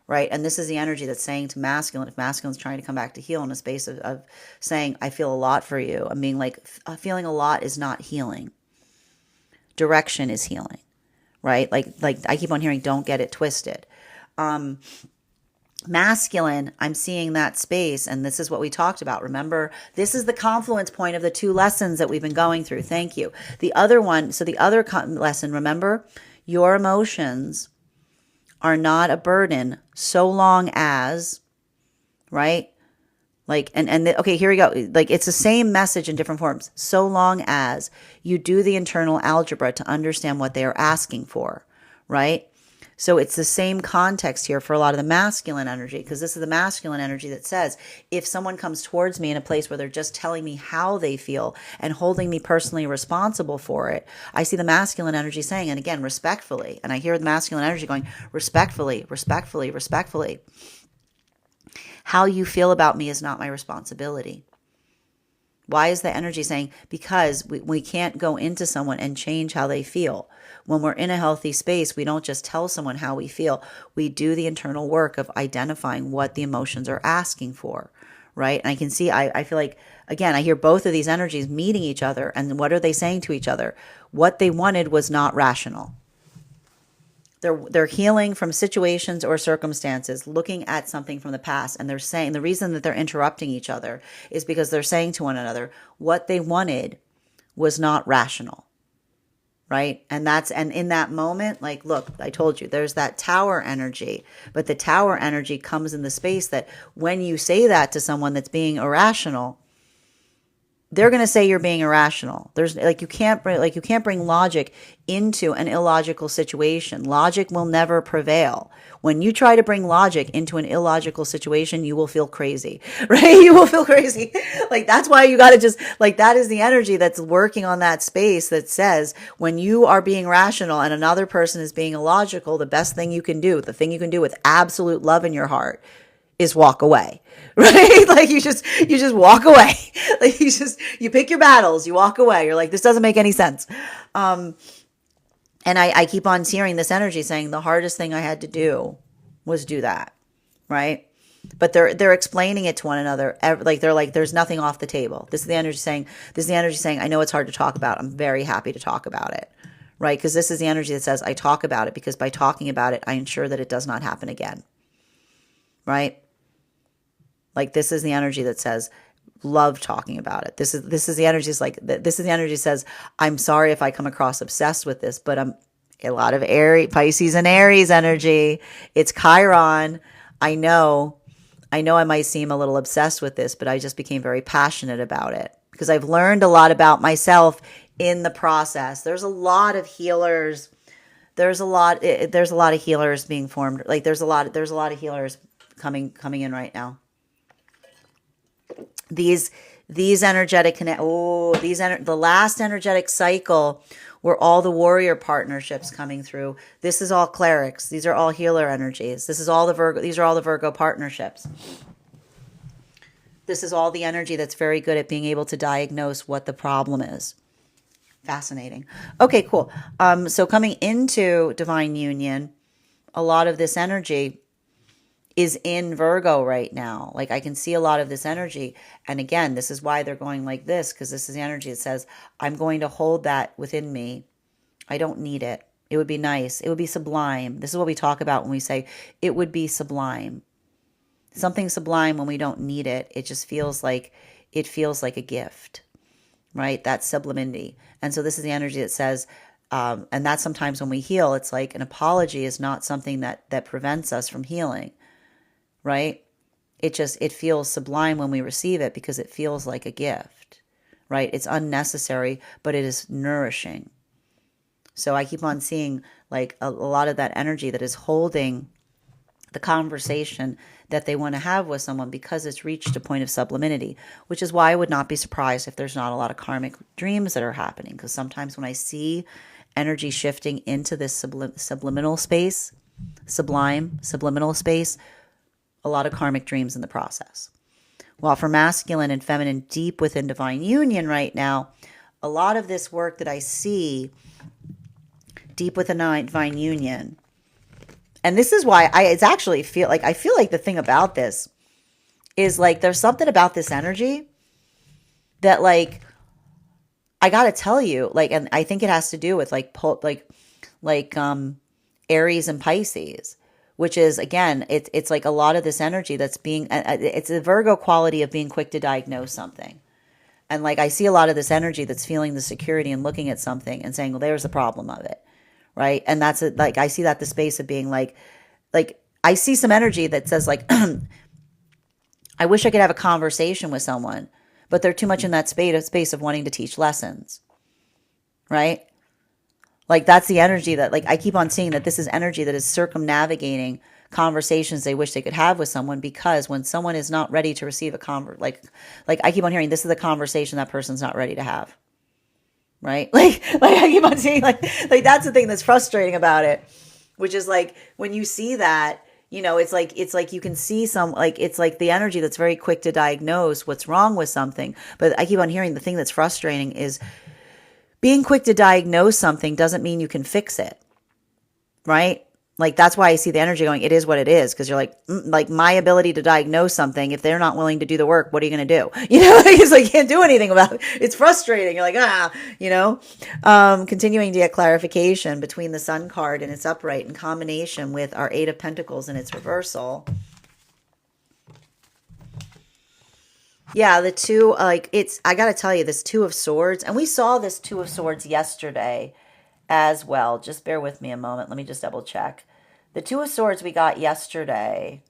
right? And this is the energy that's saying to masculine, if masculine's trying to come back to heal in a space of saying, I feel a lot for you. I'm being like, feeling a lot is not healing. Direction is healing, right? Like I keep on hearing, don't get it twisted. Masculine, I'm seeing that space, and this is what we talked about. Remember, this is the confluence point of the two lessons that we've been going through. Thank you. The other one, so the other lesson, remember, your emotions are not a burden so long as, right? Like, okay, here we go. Like, it's the same message in different forms. So long as you do the internal algebra to understand what they are asking for, right? So it's the same context here for a lot of the masculine energy, because this is the masculine energy that says, if someone comes towards me in a place where they're just telling me how they feel and holding me personally responsible for it, I see the masculine energy saying, and again, respectfully, and I hear the masculine energy going, respectfully, respectfully, respectfully. How you feel about me is not my responsibility. Why is the energy saying? Because we can't go into someone and change how they feel. When we're in a healthy space, we don't just tell someone how we feel. We do the internal work of identifying what the emotions are asking for, right? And I can see, I feel like, again, I hear both of these energies meeting each other. And what are they saying to each other? What they wanted was not rational. They're healing from situations or circumstances, looking at something from the past, and they're saying the reason that they're interrupting each other is because they're saying to one another what they wanted was not rational, right? And in that moment, like, look, I told you, there's that tower energy, but the tower energy comes in the space that when you say that to someone that's being irrational, they're going to say you're being irrational. There's you can't bring logic into an illogical situation. Logic will never prevail. When you try to bring logic into an illogical situation, you will feel crazy, right? You will feel crazy. Like, that's why you got to just, like, that is the energy that's working on that space that says when you are being rational and another person is being illogical, the best thing you can do, the thing you can do with absolute love in your heart, is walk away, right? Like you just walk away. Like you pick your battles, you walk away. You're like, this doesn't make any sense. And I keep on hearing this energy saying the hardest thing I had to do was do that, right? But they're explaining it to one another. Like they're like, there's nothing off the table. This is the energy saying, I know it's hard to talk about. I'm very happy to talk about it, right? Because this is the energy that says I talk about it because by talking about it, I ensure that it does not happen again. right? Like this is the energy that says, love talking about it. This is the energy. Is like this is the energy that says, I'm sorry if I come across obsessed with this, but I'm a lot of Aries, Pisces and Aries energy. It's Chiron. I know I might seem a little obsessed with this, but I just became very passionate about it because I've learned a lot about myself in the process. There's a lot of healers. There's a lot of healers being formed. Like there's a lot of healers coming in right now. These energetic the last energetic cycle were all the warrior partnerships coming through. This is all clerics. These are all healer energies. These are all the Virgo partnerships. This is all the energy that's very good at being able to diagnose what the problem is. Fascinating. Okay, cool. So coming into divine union, a lot of this energy is in Virgo right now. Like I can see a lot of this energy. And again, this is why they're going like this, because this is the energy that says, I'm going to hold that within me. I don't need it. It would be nice. It would be sublime. This is what we talk about when we say it would be sublime. Something sublime when we don't need it. It just feels like a gift, right? That's sublimity. And so this is the energy that says, and that's sometimes when we heal, it's like an apology is not something that prevents us from healing. Right? It feels sublime when we receive it because it feels like a gift, right? It's unnecessary, but it is nourishing. So I keep on seeing like a lot of that energy that is holding the conversation that they want to have with someone because it's reached a point of sublimity, which is why I would not be surprised if there's not a lot of karmic dreams that are happening. Because sometimes when I see energy shifting into this subliminal space, subliminal space, a lot of karmic dreams in the process. While for masculine and feminine deep within divine union right now, a lot of this work that I see deep within divine union, and this is why I feel like the thing about this is like there's something about this energy that like I gotta tell you, like, and I think it has to do with Aries and Pisces, which is, again, it's like a lot of this energy that's being, it's a Virgo quality of being quick to diagnose something. And like, I see a lot of this energy that's feeling the security and looking at something and saying, well, there's the problem of it. Right. And that's it. Like, I see that the space of being like, I see some energy that says like, I wish I could have a conversation with someone, but they're too much in that space of wanting to teach lessons. Right. Like that's the energy that like I keep on seeing that this is energy that is circumnavigating conversations they wish they could have with someone, because when someone is not ready to receive a like I keep on hearing this is the conversation that person's not ready to have. Right? Like I keep on seeing like that's the thing that's frustrating about it, which is like when you see that, you know, it's like you can see some like it's like the energy that's very quick to diagnose what's wrong with something. But I keep on hearing the thing that's frustrating is being quick to diagnose something doesn't mean you can fix it, right? Like that's why I see the energy going, it is what it is. Because you're like my ability to diagnose something, if they're not willing to do the work, what are you going to do? You know, it's like you can't do anything about it. It's frustrating. You're like, you know, continuing to get clarification between the Sun card and its upright in combination with our Eight of Pentacles and its reversal. Yeah, the two, like I got to tell you, this Two of Swords, and we saw this Two of Swords yesterday as well. Just bear with me a moment. Let me just double check. The Two of Swords we got yesterday.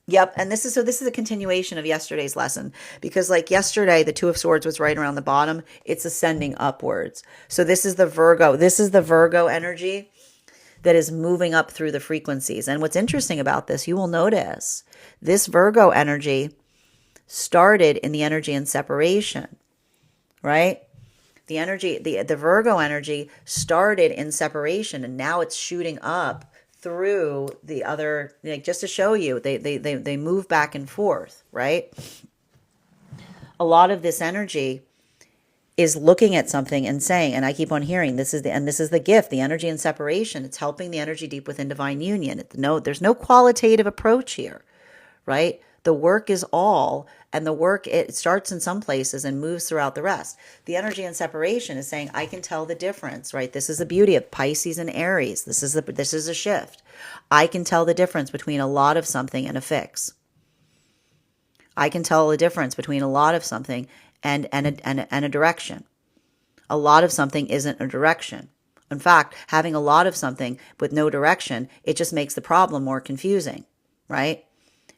Yep, and this is a continuation of yesterday's lesson, because like yesterday, the Two of Swords was right around the bottom. It's ascending upwards. So this is the Virgo energy that is moving up through the frequencies. And what's interesting about this, you will notice this Virgo energy started in the energy in separation, right? The energy, the Virgo energy started in separation, and now it's shooting up through the other, like just to show you, they move back and forth, right? A lot of this energy is looking at something and saying, and I keep on hearing, this is the gift, the energy in separation. It's helping the energy deep within divine union. There's no qualitative approach here, right? The work is all, and the work, it starts in some places and moves throughout the rest. The energy in separation is saying, I can tell the difference, right? This is the beauty of Pisces and Aries. This is a shift. I can tell the difference between a lot of something and a fix. I can tell the difference between a lot of something and a direction. A lot of something isn't a direction. In fact, having a lot of something with no direction, it just makes the problem more confusing, right?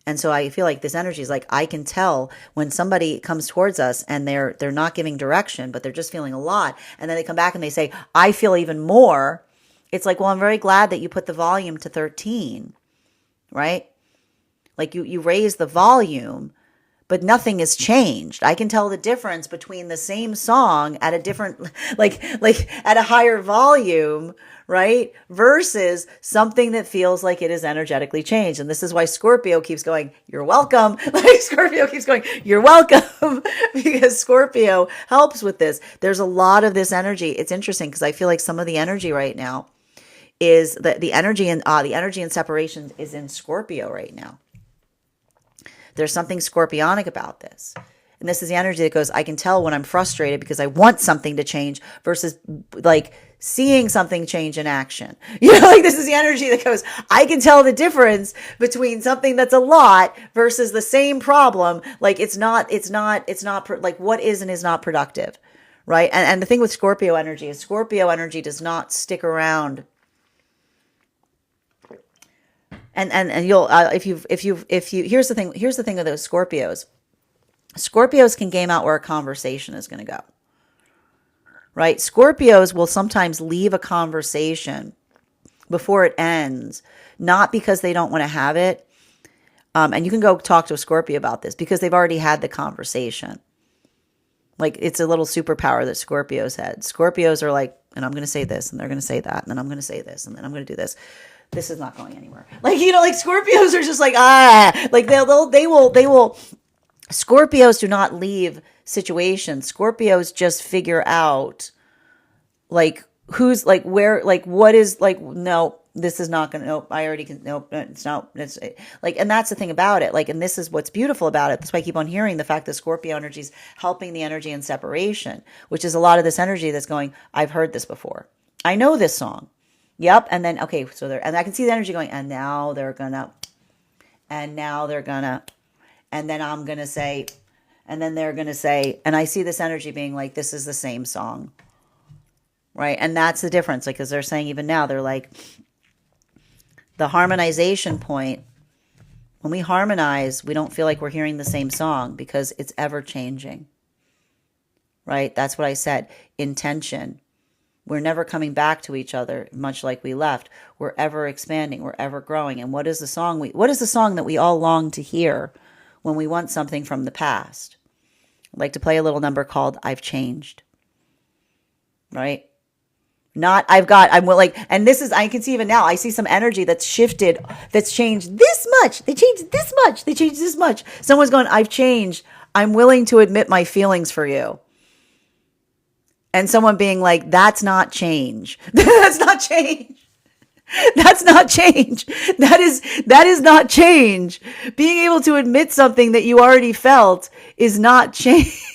And so I feel like this energy is like, I can tell when somebody comes towards us and they're not giving direction, but they're just feeling a lot. And then they come back and they say, I feel even more. It's like, well, I'm very glad that you put the volume to 13, right? Like you raise the volume, but nothing has changed. I can tell the difference between the same song at a different, like at a higher volume, right? Versus something that feels like it is energetically changed. And this is why Scorpio keeps going, you're welcome. Like Scorpio keeps going, you're welcome, because Scorpio helps with this. There's a lot of this energy. It's interesting because I feel like some of the energy right now is the energy in separation is in Scorpio right now. There's something scorpionic about this. And this is the energy that goes, I can tell when I'm frustrated because I want something to change versus like seeing something change in action. You know, like this is the energy that goes, I can tell the difference between something that's a lot versus the same problem. Like it's not like what is and is not productive, right? And the thing with Scorpio energy is Scorpio energy does not stick around. And you'll if you here's the thing of those Scorpios can game out where a conversation is going to go, right? Scorpios will sometimes leave a conversation before it ends, not because they don't want to have it, and you can go talk to a Scorpio about this because they've already had the conversation. Like it's a little superpower that Scorpios had. Scorpios are like, and I'm going to say this, and they're going to say that, and then I'm going to say this, and then I'm going to do this. This is not going anywhere. Like, you know, like Scorpios are just like, like they will. Scorpios do not leave situations. Scorpios just figure out like who's like where, like what is like, no, this is not going to, nope, I already can, nope, it's not, it's like, and that's the thing about it. Like, and this is what's beautiful about it. That's why I keep on hearing the fact that Scorpio energy is helping the energy in separation, which is a lot of this energy that's going, I've heard this before. I know this song. Yep. And then, okay, so there, and I can see the energy going, and now they're gonna, and then I'm gonna say, and then they're gonna say, and I see this energy being like, this is the same song. Right. And that's the difference. Like, because they're saying even now, they're like, the harmonization point, when we harmonize, we don't feel like we're hearing the same song because it's ever changing. Right. That's what I said. Intention. We're never coming back to each other, much like we left. We're ever expanding. We're ever growing. And what is the song that we all long to hear when we want something from the past? I'd like to play a little number called I've Changed. Right? Not I'm like, and this is, I can see even now, I see some energy that's shifted, that's changed this much. They changed this much. They changed this much. Someone's going, I've changed. I'm willing to admit my feelings for you. And someone being like, that's not change. That's not change. That's not change. That is not change. Being able to admit something that you already felt is not change.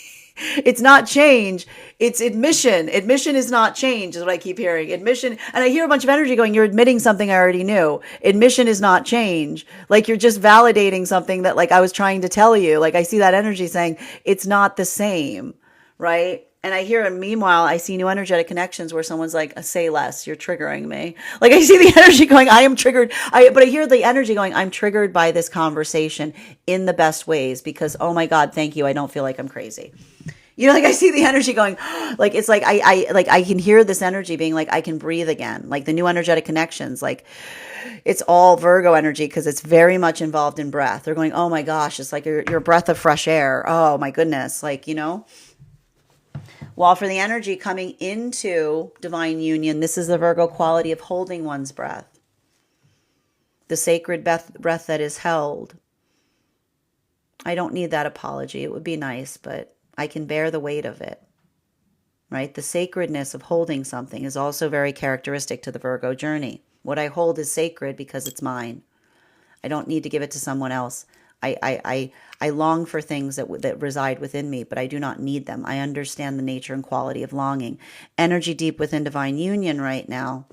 It's not change. It's admission. Admission is not change, is what I keep hearing. Admission, and I hear a bunch of energy going, you're admitting something I already knew. Admission is not change. Like you're just validating something that like I was trying to tell you. Like I see that energy saying it's not the same, right? And I hear, and meanwhile, I see new energetic connections where someone's like, say less, you're triggering me. Like I see the energy going, I am triggered. But I hear the energy going, I'm triggered by this conversation in the best ways because, oh my God, thank you. I don't feel like I'm crazy. You know, like I see the energy going, like, it's like, I can hear this energy being like, I can breathe again. Like the new energetic connections, like it's all Virgo energy because it's very much involved in breath. They're going, oh my gosh, it's like your breath of fresh air. Oh my goodness. Like, you know. While for the energy coming into divine union, this is the Virgo quality of holding one's breath. The sacred breath that is held. I don't need that apology. It would be nice, but I can bear the weight of it. Right? The sacredness of holding something is also very characteristic to the Virgo journey. What I hold is sacred because it's mine. I don't need to give it to someone else. I long for things that reside within me, but I do not need them. I understand the nature and quality of longing. Energy deep within divine union right now.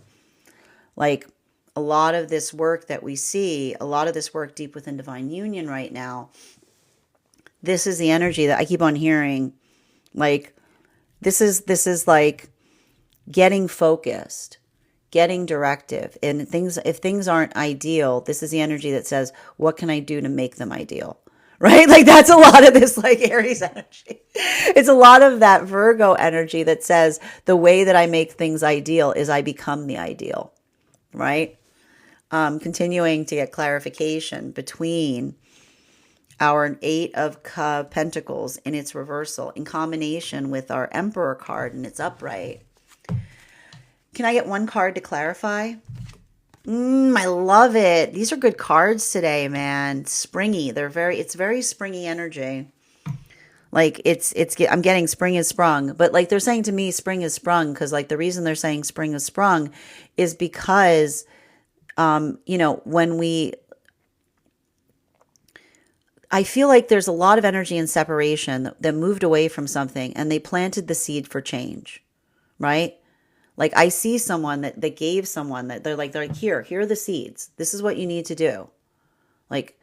Like a lot of this work that we see, a lot of this work deep within divine union right now, this is the energy that I keep on hearing. Like this is like getting focused, getting directive. And things, if things aren't ideal, this is the energy that says, what can I do to make them ideal? Right? Like that's a lot of this like Aries energy. It's a lot of that Virgo energy that says the way that I make things ideal is I become the ideal. Right? Continuing to get clarification between our Eight of Pentacles in its reversal in combination with our Emperor card in its upright. Can I get one card to clarify? I love it. These are good cards today, man. Springy. It's very springy energy. Like I'm getting spring is sprung, but like they're saying to me, spring is sprung because like the reason they're saying spring is sprung is because, I feel like there's a lot of energy in separation that moved away from something and they planted the seed for change, right? Like I see someone that gave someone that they're like, here are the seeds. This is what you need to do. Like,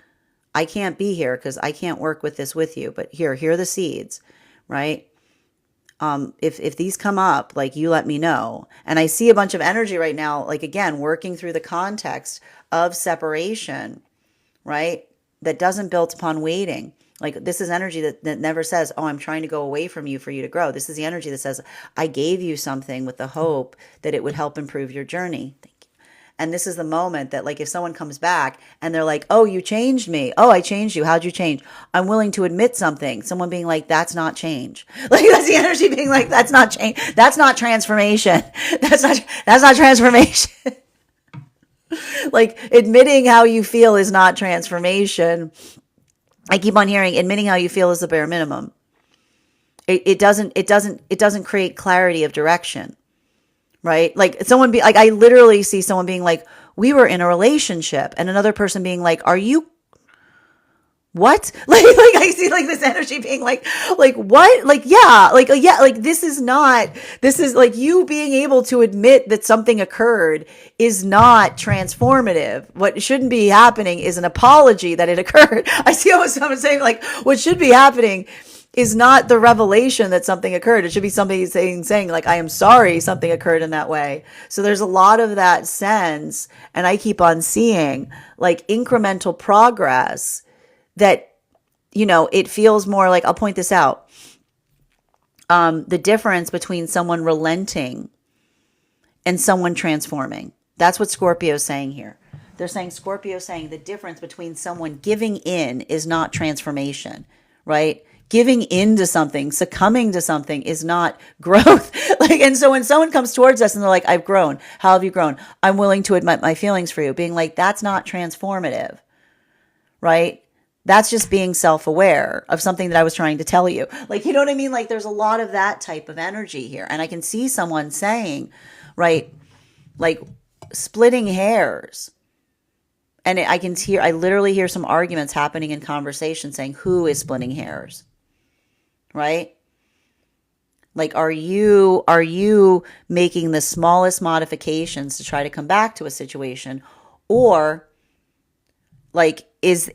I can't be here because I can't work with this with you, but here are the seeds, right? If these come up, like you let me know. And I see a bunch of energy right now, like again, working through the context of separation, right? That doesn't build upon waiting. Like this is energy that never says, oh, I'm trying to go away from you for you to grow. This is the energy that says, I gave you something with the hope that it would help improve your journey. Thank you. And this is the moment that like if someone comes back and they're like, oh, you changed me. Oh, I changed you. How'd you change? I'm willing to admit something. Someone being like, that's not change. Like that's the energy being like, that's not change. That's not transformation. That's not transformation. Like admitting how you feel is not transformation. I keep on hearing admitting how you feel is the bare minimum. It doesn't create clarity of direction, right? Like someone be like, I literally see someone being like, we were in a relationship, and another person being like, are you what? Like I see like this energy being like what? Like, yeah, like this is like you being able to admit that something occurred is not transformative. What shouldn't be happening is an apology that it occurred. I see almost someone saying like, what should be happening is not the revelation that something occurred. It should be somebody saying like, I am sorry something occurred in that way. So there's a lot of that sense. And I keep on seeing like incremental progress that, it feels more like, I'll point this out. The difference between someone relenting and someone transforming. That's what Scorpio's saying here. They're saying, Scorpio's saying the difference between someone giving in is not transformation, right? Giving into something, succumbing to something is not growth. And so when someone comes towards us and they're like, I've grown. How have you grown? I'm willing to admit my feelings for you. Being like, that's not transformative, right? That's just being self-aware of something that I was trying to tell you. Like, you know what I mean? Like there's a lot of that type of energy here. And I can see someone saying, right, like splitting hairs. And I literally hear some arguments happening in conversation saying, who is splitting hairs? Right? Like, are you making the smallest modifications to try to come back to a situation? Or like, is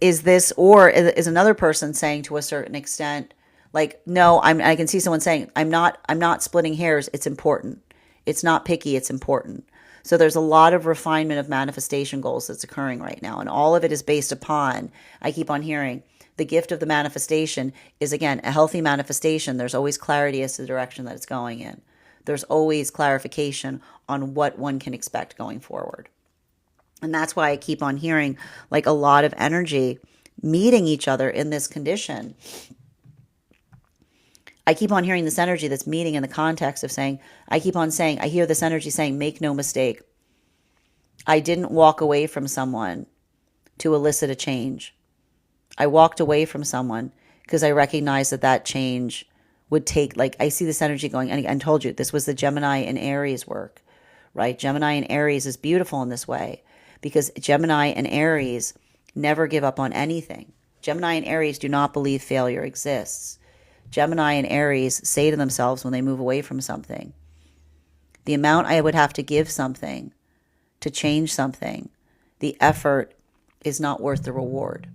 another person saying to a certain extent, like, no, I can see someone saying, I'm not splitting hairs. It's important. It's not picky. It's important. So there's a lot of refinement of manifestation goals that's occurring right now. And all of it is based upon, I keep on hearing, the gift of the manifestation is, again, a healthy manifestation. There's always clarity as to the direction that it's going in. There's always clarification on what one can expect going forward. And that's why I keep on hearing like a lot of energy meeting each other in this condition. I keep on hearing this energy that's meeting in the context of saying, I hear this energy saying, make no mistake. I didn't walk away from someone to elicit a change. I walked away from someone because I recognized that change would take, like, I see this energy going, and I told you, this was the Gemini and Aries work, right? Gemini and Aries is beautiful in this way because Gemini and Aries never give up on anything. Gemini and Aries do not believe failure exists. Gemini and Aries say to themselves when they move away from something, the amount I would have to give something to change something, the effort is not worth the reward,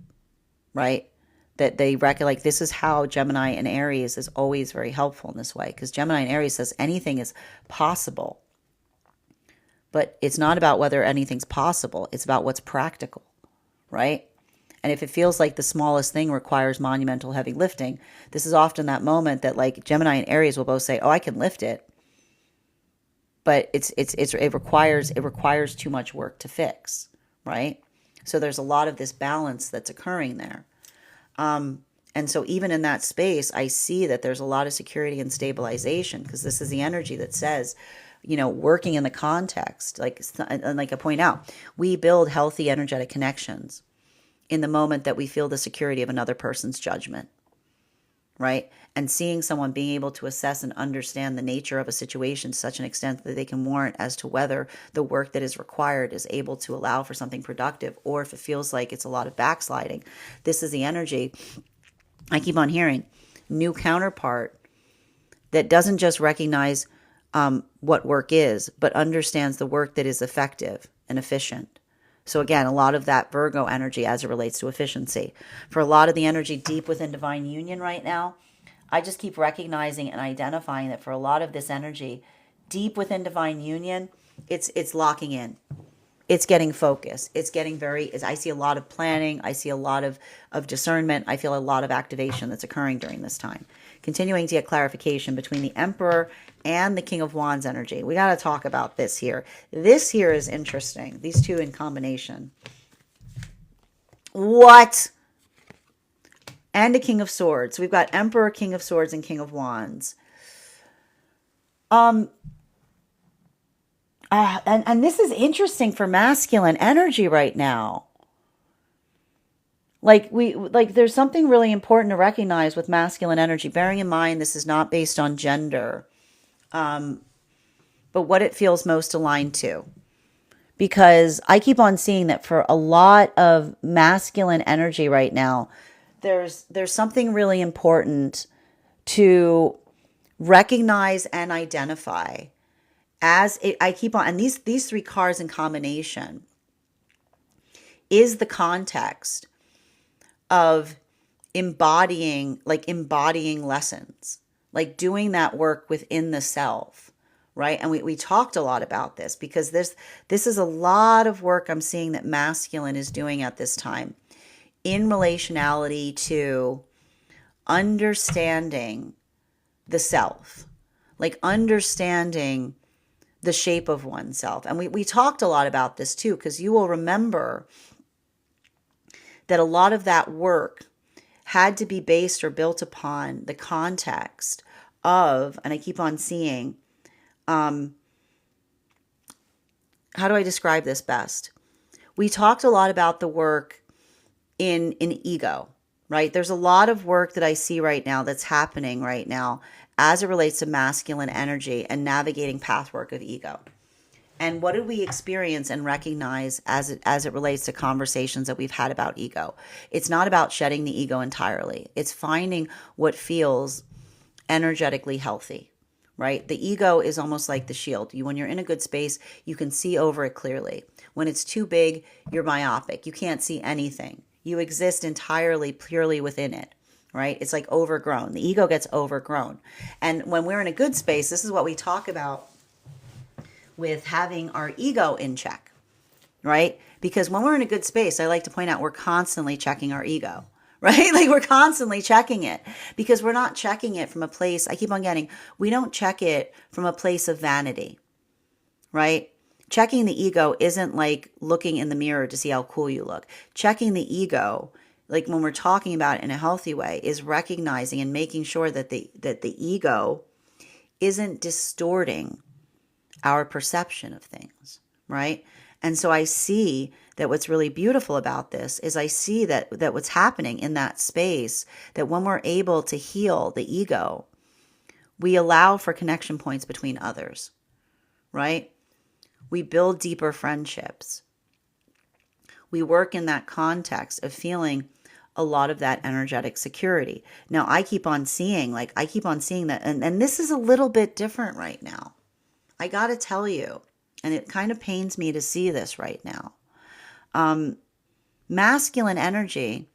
right? That they reckon, like, this is how Gemini and Aries is always very helpful in this way, because Gemini and Aries says anything is possible, but it's not about whether anything's possible. It's about what's practical, right? And if it feels like the smallest thing requires monumental heavy lifting, this is often that moment that, like, Gemini and Aries will both say, "Oh, I can lift it," but it requires too much work to fix, right? So there's a lot of this balance that's occurring there. And so even in that space, I see that there's a lot of security and stabilization, because this is the energy that says, working in the context, and like I point out, we build healthy energetic connections in the moment that we feel the security of another person's judgment, right? And seeing someone being able to assess and understand the nature of a situation to such an extent that they can warrant as to whether the work that is required is able to allow for something productive, or if it feels like it's a lot of backsliding. This is the energy I keep on hearing. New counterpart that doesn't just recognize what work is, but understands the work that is effective and efficient. So again, a lot of that Virgo energy as it relates to efficiency. For a lot of the energy deep within divine union right now, I just keep recognizing and identifying that for a lot of this energy deep within divine union, it's locking in. It's getting focused. It's getting I see a lot of planning. I see a lot of discernment. I feel a lot of activation that's occurring during this time. Continuing to get clarification between the Emperor and the King of Wands energy. We got to talk about this here. This here is interesting. These two in combination. What? And a King of Swords. We've got Emperor, King of Swords, and King of Wands. And this is interesting for masculine energy right now. There's something really important to recognize with masculine energy, bearing in mind this is not based on gender, but what it feels most aligned to. Because I keep on seeing that for a lot of masculine energy right now, there's something really important to recognize and identify. I keep on, and these three cards in combination is the context of embodying lessons, like doing that work within the self, right? And we talked a lot about this, because this is a lot of work I'm seeing that masculine is doing at this time in relationality to understanding the self, like understanding the shape of oneself. And we talked a lot about this too, because you will remember that a lot of that work had to be based or built upon the context of, and I keep on seeing, how do I describe this best? We talked a lot about the work in ego, right? There's a lot of work that I see right now that's happening right now as it relates to masculine energy and navigating pathwork of ego. And what did we experience and recognize as it relates to conversations that we've had about ego? It's not about shedding the ego entirely. It's finding what feels energetically healthy, right? The ego is almost like the shield. When you're in a good space, you can see over it clearly. When it's too big, you're myopic. You can't see anything. You exist entirely, purely within it, right? It's like overgrown. The ego gets overgrown. And when we're in a good space, this is what we talk about with having our ego in check, right? Because when we're in a good space, I like to point out we're constantly checking our ego, right? Like we're constantly checking it, because we're not checking it from a place, I keep on getting, we don't check it from a place of vanity, right? Checking the ego isn't like looking in the mirror to see how cool you look. Checking the ego, like when we're talking about it in a healthy way, is recognizing and making sure that the ego isn't distorting our perception of things, right? And so I see that what's really beautiful about this is I see that what's happening in that space, that when we're able to heal the ego, we allow for connection points between others, right? We build deeper friendships. We work in that context of feeling a lot of that energetic security. Now, I keep on seeing that, and this is a little bit different right now. I got to tell you, and it kind of pains me to see this right now. Masculine energy,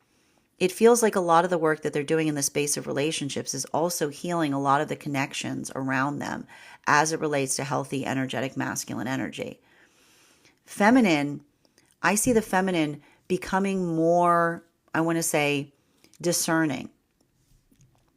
it feels like a lot of the work that they're doing in the space of relationships is also healing a lot of the connections around them as it relates to healthy, energetic, masculine energy. Feminine, I see the feminine becoming more, I want to say, discerning,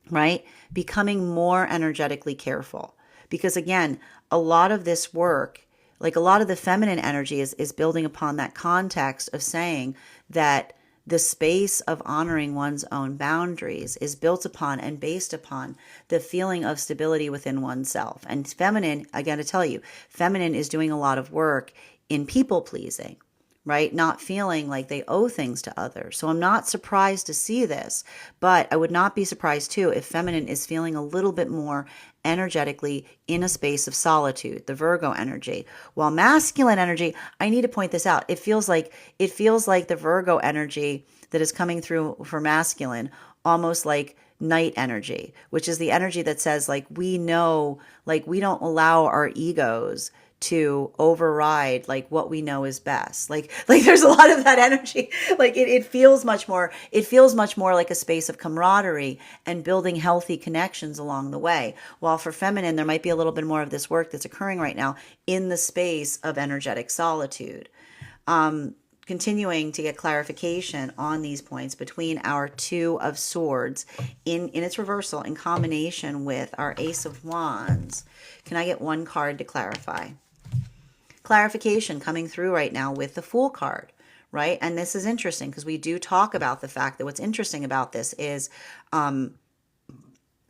right? Becoming more energetically careful. Because again, a lot of this work, like a lot of the feminine energy is building upon that context of saying that the space of honoring one's own boundaries is built upon and based upon the feeling of stability within oneself. And feminine, I got to tell you, feminine is doing a lot of work in people pleasing, right? Not feeling like they owe things to others. So I'm not surprised to see this, but I would not be surprised too if feminine is feeling a little bit more energetically in a space of solitude, the Virgo energy. While masculine energy, I need to point this out. It feels like the Virgo energy that is coming through for masculine, almost like night energy, which is the energy that says like we know, like we don't allow our egos to override like what we know is best. Like there's a lot of that energy. Like it feels much more like a space of camaraderie and building healthy connections along the way. While for feminine, there might be a little bit more of this work that's occurring right now in the space of energetic solitude. Continuing to get clarification on these points between our Two of Swords in its reversal in combination with our Ace of Wands. Can I get one card to clarify? Clarification coming through right now with the Fool card, right? And this is interesting because we do talk about the fact that what's interesting about this is, and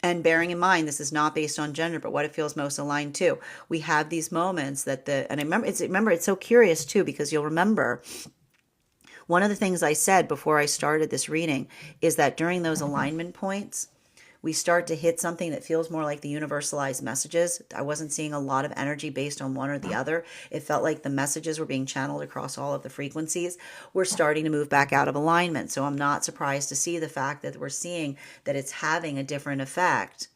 bearing in mind, this is not based on gender, but what it feels most aligned to. We have these moments that and I remember it's so curious too, because you'll remember one of the things I said before I started this reading is that during those alignment points, we start to hit something that feels more like the universalized messages. I wasn't seeing a lot of energy based on one or the other. It felt like the messages were being channeled across all of the frequencies. We're starting to move back out of alignment. So I'm not surprised to see the fact that we're seeing that it's having a different effect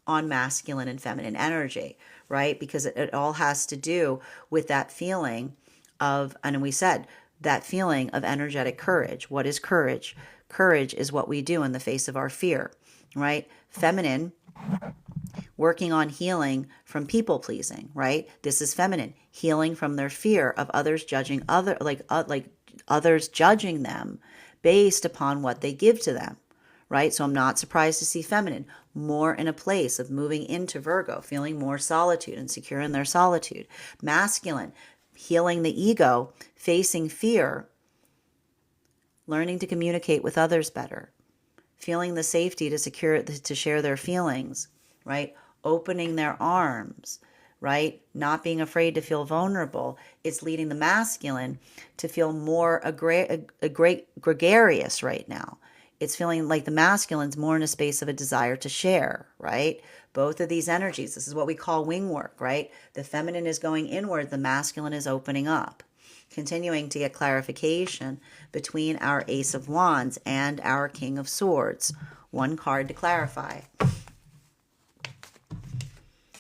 on masculine and feminine energy, right? Because it all has to do with that feeling of, and we said, that feeling of energetic courage. What is courage? Courage is what we do in the face of our fear. Right? Feminine, working on healing from people pleasing, right? This is feminine, healing from their fear of others judging others judging them based upon what they give to them, right? So I'm not surprised to see feminine more in a place of moving into Virgo, feeling more solitude and secure in their solitude. Masculine, healing the ego, facing fear, learning to communicate with others better. Feeling the safety to share their feelings, right? Opening their arms, right? Not being afraid to feel vulnerable. It's leading the masculine to feel more gregarious right now. It's feeling like the masculine's more in a space of a desire to share, right? Both of these energies, this is what we call wing work, right? The feminine is going inward, the masculine is opening up. Continuing to get clarification between our Ace of Wands and our King of Swords. One card to clarify.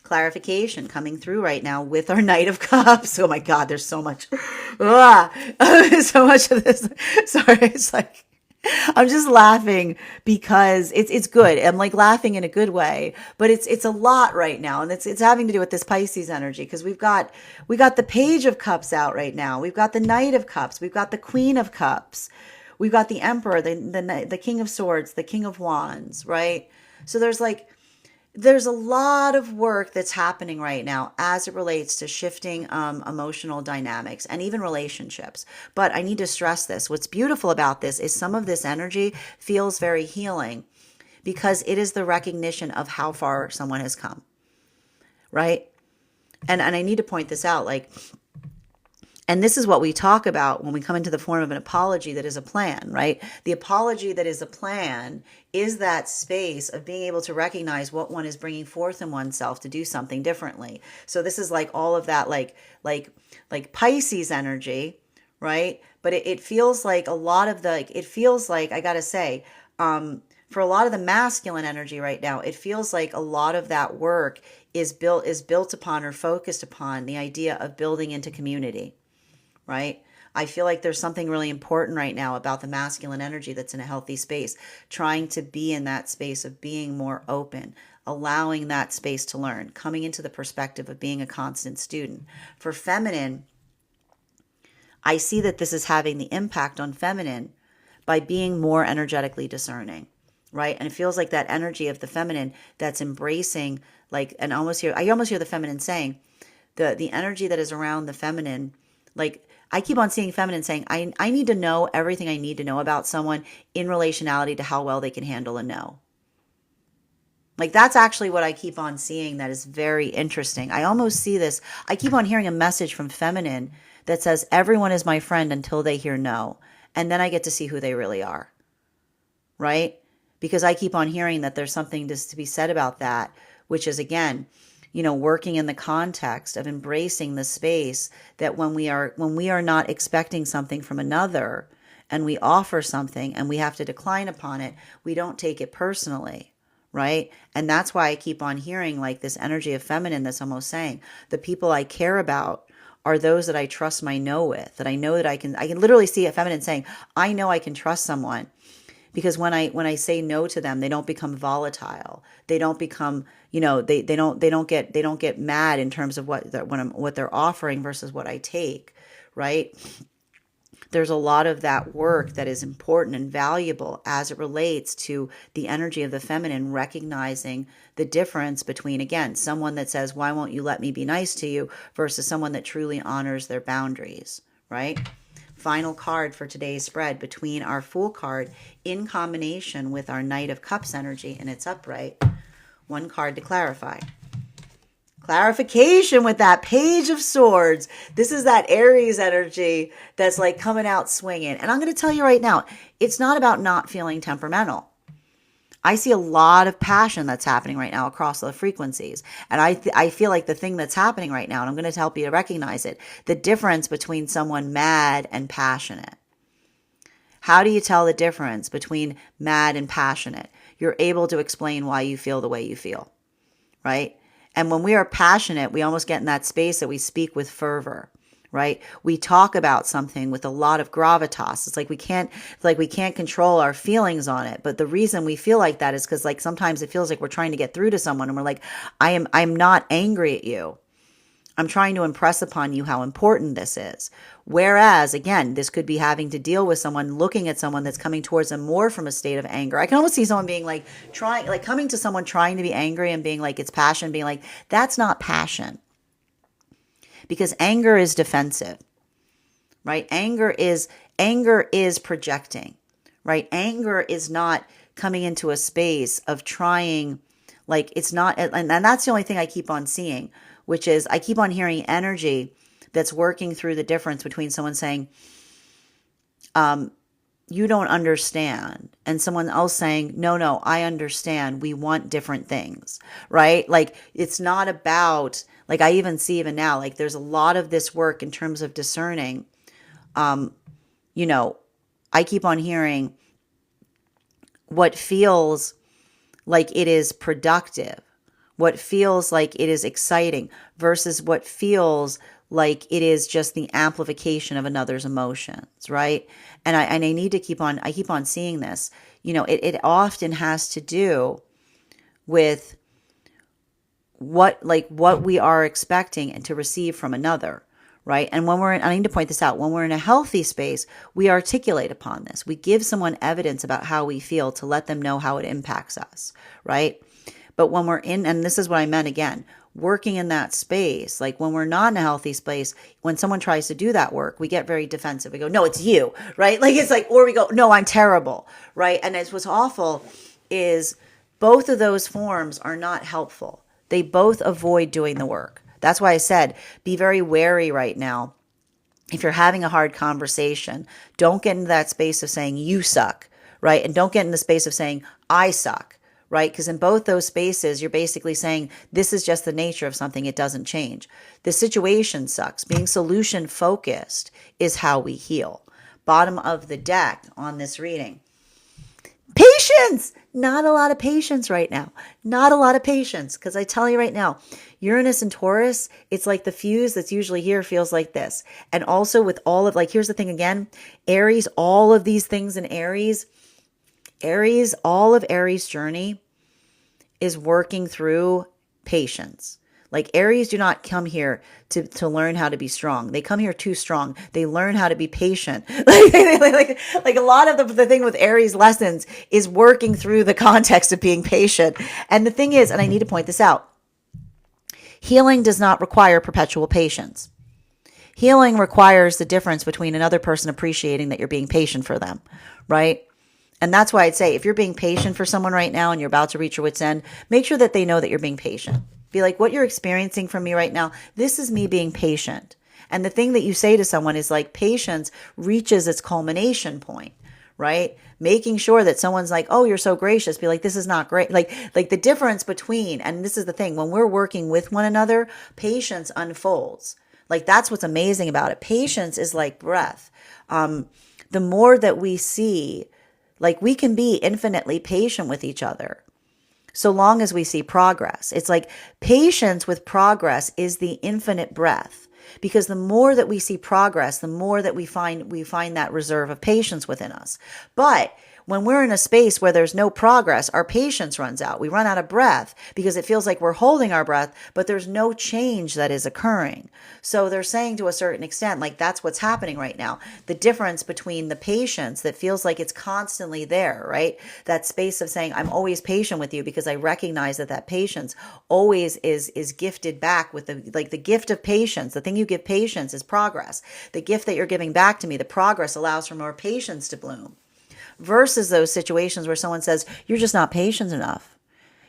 Clarification coming through right now with our Knight of Cups. Oh my God, there's so much. So much of this. Sorry, it's like, I'm just laughing because it's good. I'm like laughing in a good way, but it's a lot right now, and it's having to do with this Pisces energy because we got the Page of Cups out right now. We've got the Knight of Cups. We've got the Queen of Cups. We've got the Emperor, the King of Swords, the King of Wands, right? So there's a lot of work that's happening right now as it relates to shifting emotional dynamics and even relationships. But I need to stress this. What's beautiful about this is some of this energy feels very healing because it is the recognition of how far someone has come, right? And I need to point this out, like, and this is what we talk about when we come into the form of an apology that is a plan, right? The apology that is a plan is that space of being able to recognize what one is bringing forth in oneself to do something differently. So this is like all of that, like Pisces energy, right? But it feels like a lot of it feels like, I gotta say, for a lot of the masculine energy right now, it feels like a lot of that work is built upon or focused upon the idea of building into community, right? I feel like there's something really important right now about the masculine energy that's in a healthy space, trying to be in that space of being more open, allowing that space to learn, coming into the perspective of being a constant student. For feminine, I see that this is having the impact on feminine by being more energetically discerning, right? And it feels like that energy of the feminine that's embracing, like, and I almost hear the feminine saying, the energy that is around the feminine, like, I keep on seeing feminine saying, I need to know everything I need to know about someone in relationality to how well they can handle a no. Like, that's actually what I keep on seeing. That is very interesting. I almost see this. I keep on hearing a message from feminine that says, everyone is my friend until they hear no. And then I get to see who they really are. Right? Because I keep on hearing that there's something to be said about that, which is, again, working in the context of embracing the space that when we are not expecting something from another and we offer something and we have to decline upon it, we don't take it personally. Right? And that's why I keep on hearing like this energy of feminine that's almost saying, the people I care about are those that I trust my no with, that I know that I can literally see a feminine saying, I know I can trust someone. Because when I say no to them, they don't become volatile. They don't become, they don't get mad in terms of what they're offering versus what I take, right? There's a lot of that work that is important and valuable as it relates to the energy of the feminine, recognizing the difference between, again, someone that says, why won't you let me be nice to you, versus someone that truly honors their boundaries, right? Final card for today's spread, between our Fool card in combination with our Knight of Cups energy and its upright. One card to clarify. Clarification with that Page of Swords. This is that Aries energy that's like coming out swinging. And I'm going to tell you right now, it's not about not feeling temperamental. I see a lot of passion that's happening right now across the frequencies. And I feel like the thing that's happening right now, and I'm going to help you to recognize it, the difference between someone mad and passionate. How do you tell the difference between mad and passionate? You're able to explain why you feel the way you feel, right? And when we are passionate, we almost get in that space that we speak with fervor, right? We talk about something with a lot of gravitas. It's like we can't control our feelings on it. But the reason we feel like that is because, like, sometimes it feels like we're trying to get through to someone and we're like, I'm not angry at you. I'm trying to impress upon you how important this is. Whereas, again, this could be having to deal with someone, looking at someone that's coming towards them more from a state of anger. I can almost see someone being like, coming to someone trying to be angry and being like, it's passion, being like, that's not passion. Because anger is defensive, right? Anger is projecting, right? Anger is not coming into a space of trying, like, it's not, and that's the only thing I keep on seeing, which is I keep on hearing energy that's working through the difference between someone saying, you don't understand, and someone else saying, no, I understand. We want different things, right? Like, it's not about, like, I even see even now, like, there's a lot of this work in terms of discerning. I keep on hearing what feels like it is productive, what feels like it is exciting versus what feels like it is just the amplification of another's emotions, right? And I need to keep on seeing this. It often has to do with what we are expecting and to receive from another, right? And I need to point this out, when we're in a healthy space, we articulate upon this. We give someone evidence about how we feel to let them know how it impacts us, right? But when we're in, and this is what I meant again, working in that space, like when we're not in a healthy space, when someone tries to do that work, we get very defensive. We go, no, it's you, right? Like, it's like, or we go, no, I'm terrible, right? And it's what's awful is both of those forms are not helpful. They both avoid doing the work. That's why I said, be very wary right now. If you're having a hard conversation, don't get into that space of saying you suck, right? And don't get in the space of saying I suck, right? Because in both those spaces, you're basically saying, this is just the nature of something. It doesn't change. The situation sucks. Being solution focused is how we heal. Bottom of the deck on this reading. Patience! Not a lot of patience right now. Not a lot of patience. Because I tell you right now, Uranus and Taurus, it's like the fuse that's usually here feels like this. And also with all of, like, here's the thing again, Aries, all of these things in Aries, all of Aries' journey is working through patience. Like Aries do not come here to learn how to be strong. They come here too strong. They learn how to be patient. Like a lot of the thing with Aries lessons is working through the context of being patient. And the thing is, and I need to point this out, healing does not require perpetual patience. Healing requires the difference between another person appreciating that you're being patient for them, right? And that's why I'd say if you're being patient for someone right now and you're about to reach your wit's end, make sure that they know that you're being patient. Be like, what you're experiencing from me right now, this is me being patient. And the thing that you say to someone is like, patience reaches its culmination point, right? Making sure that someone's like, oh, you're so gracious. Be like, this is not great. Like the difference between, and this is the thing, when we're working with one another, patience unfolds. Like that's what's amazing about it. Patience is like breath. The more that we see, like we can be infinitely patient with each other so long as we see progress. It's like patience with progress is the infinite breath, because the more that we see progress, the more that we find that reserve of patience within us. But when we're in a space where there's no progress, our patience runs out. We run out of breath because it feels like we're holding our breath, but there's no change that is occurring. So they're saying to a certain extent, like that's what's happening right now. The difference between the patience that feels like it's constantly there, right? That space of saying, I'm always patient with you because I recognize that patience always is gifted back with the gift of patience. The thing you give patience is progress. The gift that you're giving back to me, the progress allows for more patience to bloom. Versus those situations where someone says, you're just not patient enough.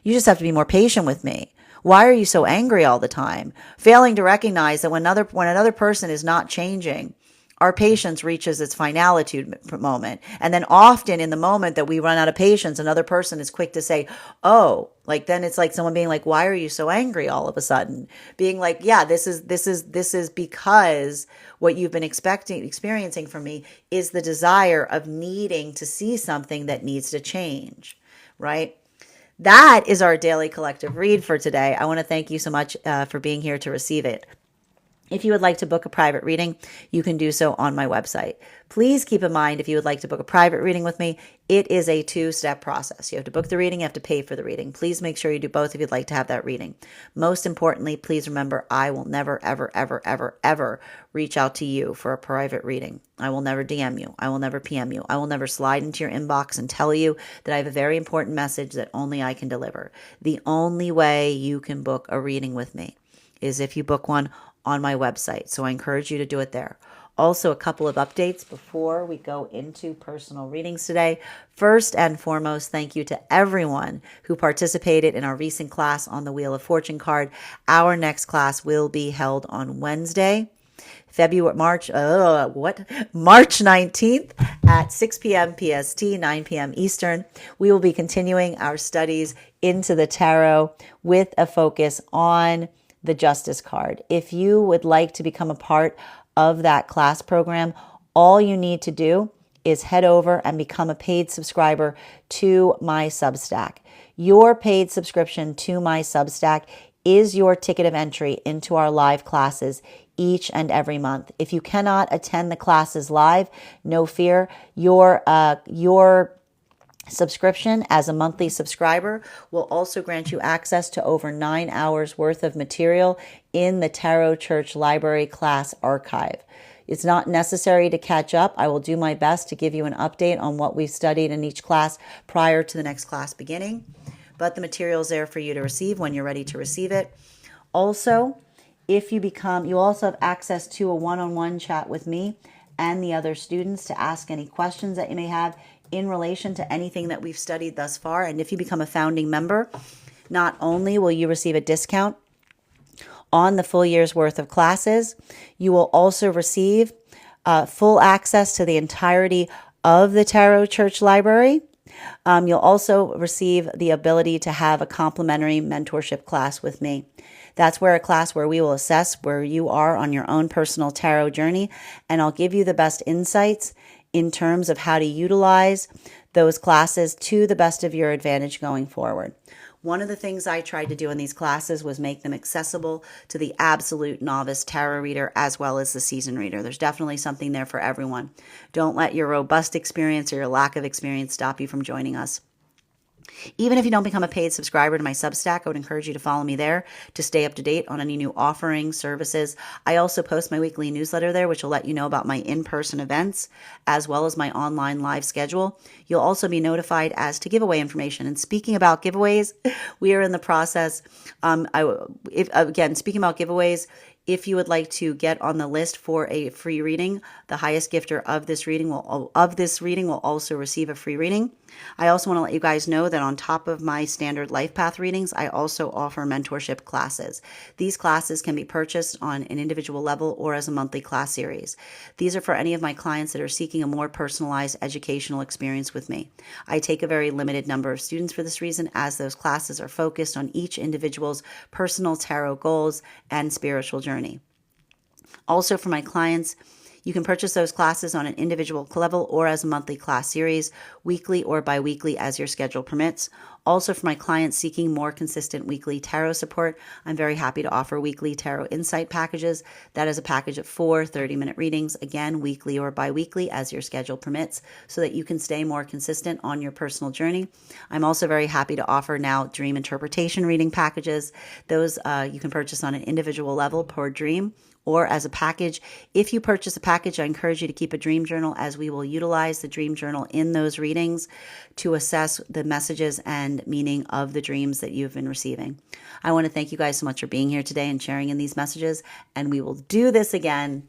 You just have to be more patient with me. Why are you so angry all the time? Failing to recognize that when another person is not changing, our patience reaches its finalitude moment. And then often in the moment that we run out of patience, another person is quick to say, oh, like then it's like someone being like, why are you so angry all of a sudden? Being like, yeah, this is because what you've been experiencing from me is the desire of needing to see something that needs to change, right? That is our daily collective read for today. I want to thank you so much for being here to receive it. If you would like to book a private reading, you can do so on my website. Please keep in mind, if you would like to book a private reading with me, it is a 2-step process. You have to book the reading, you have to pay for the reading. Please make sure you do both if you'd like to have that reading. Most importantly, please remember, I will never, ever, ever, ever, ever reach out to you for a private reading. I will never DM you. I will never PM you. I will never slide into your inbox and tell you that I have a very important message that only I can deliver. The only way you can book a reading with me is if you book one on my website. So I encourage you to do it there. Also, a couple of updates before we go into personal readings today. First and foremost, thank you to everyone who participated in our recent class on the Wheel of Fortune card. Our next class will be held on Wednesday, March 19th at 6 p.m. PST, 9 p.m. Eastern. We will be continuing our studies into the tarot with a focus on the Justice card. If you would like to become a part of that class program, all you need to do is head over and become a paid subscriber to my Substack. Your paid subscription to my Substack is your ticket of entry into our live classes each and every month. If you cannot attend the classes live, no fear. Your subscription as a monthly subscriber will also grant you access to over 9 hours worth of material in the Tarot Church Library class archive. It's not necessary to catch up. I will do my best to give you an update on what we've studied in each class prior to the next class beginning, but the material is there for you to receive when you're ready to receive it. Also, you also have access to a one-on-one chat with me and the other students to ask any questions that you may have in relation to anything that we've studied thus far. And if you become a founding member, not only will you receive a discount on the full year's worth of classes, you will also receive full access to the entirety of the Tarot Church Library. You'll also receive the ability to have a complimentary mentorship class with me. That's where a class where we will assess where you are on your own personal tarot journey, and I'll give you the best insights in terms of how to utilize those classes to the best of your advantage going forward. One of the things I tried to do in these classes was make them accessible to the absolute novice tarot reader as well as the seasoned reader. There's definitely something there for everyone. Don't let your robust experience or your lack of experience stop you from joining us. Even if you don't become a paid subscriber to my Substack, I would encourage you to follow me there to stay up to date on any new offerings, services. I also post my weekly newsletter there, which will let you know about my in-person events as well as my online live schedule. You'll also be notified as to giveaway information. And speaking about giveaways, we are in the process. Speaking about giveaways, if you would like to get on the list for a free reading, the highest gifter of this reading will also receive a free reading. I also want to let you guys know that on top of my standard life path readings, I also offer mentorship classes. These classes can be purchased on an individual level or as a monthly class series. These are for any of my clients that are seeking a more personalized educational experience with me. I take a very limited number of students for this reason, as those classes are focused on each individual's personal tarot goals and spiritual journey. Also, for my clients, you can purchase those classes on an individual level or as a monthly class series, weekly or bi-weekly as your schedule permits. Also, for my clients seeking more consistent weekly tarot support, I'm very happy to offer weekly tarot insight packages. That is a package of 4 30-minute readings, again, weekly or bi-weekly as your schedule permits, so that you can stay more consistent on your personal journey. I'm also very happy to offer now dream interpretation reading packages. Those you can purchase on an individual level per dream or as a package. If you purchase a package, I encourage you to keep a dream journal, as we will utilize the dream journal in those readings to assess the messages and meaning of the dreams that you've been receiving. I want to thank you guys so much for being here today and sharing in these messages, and we will do this again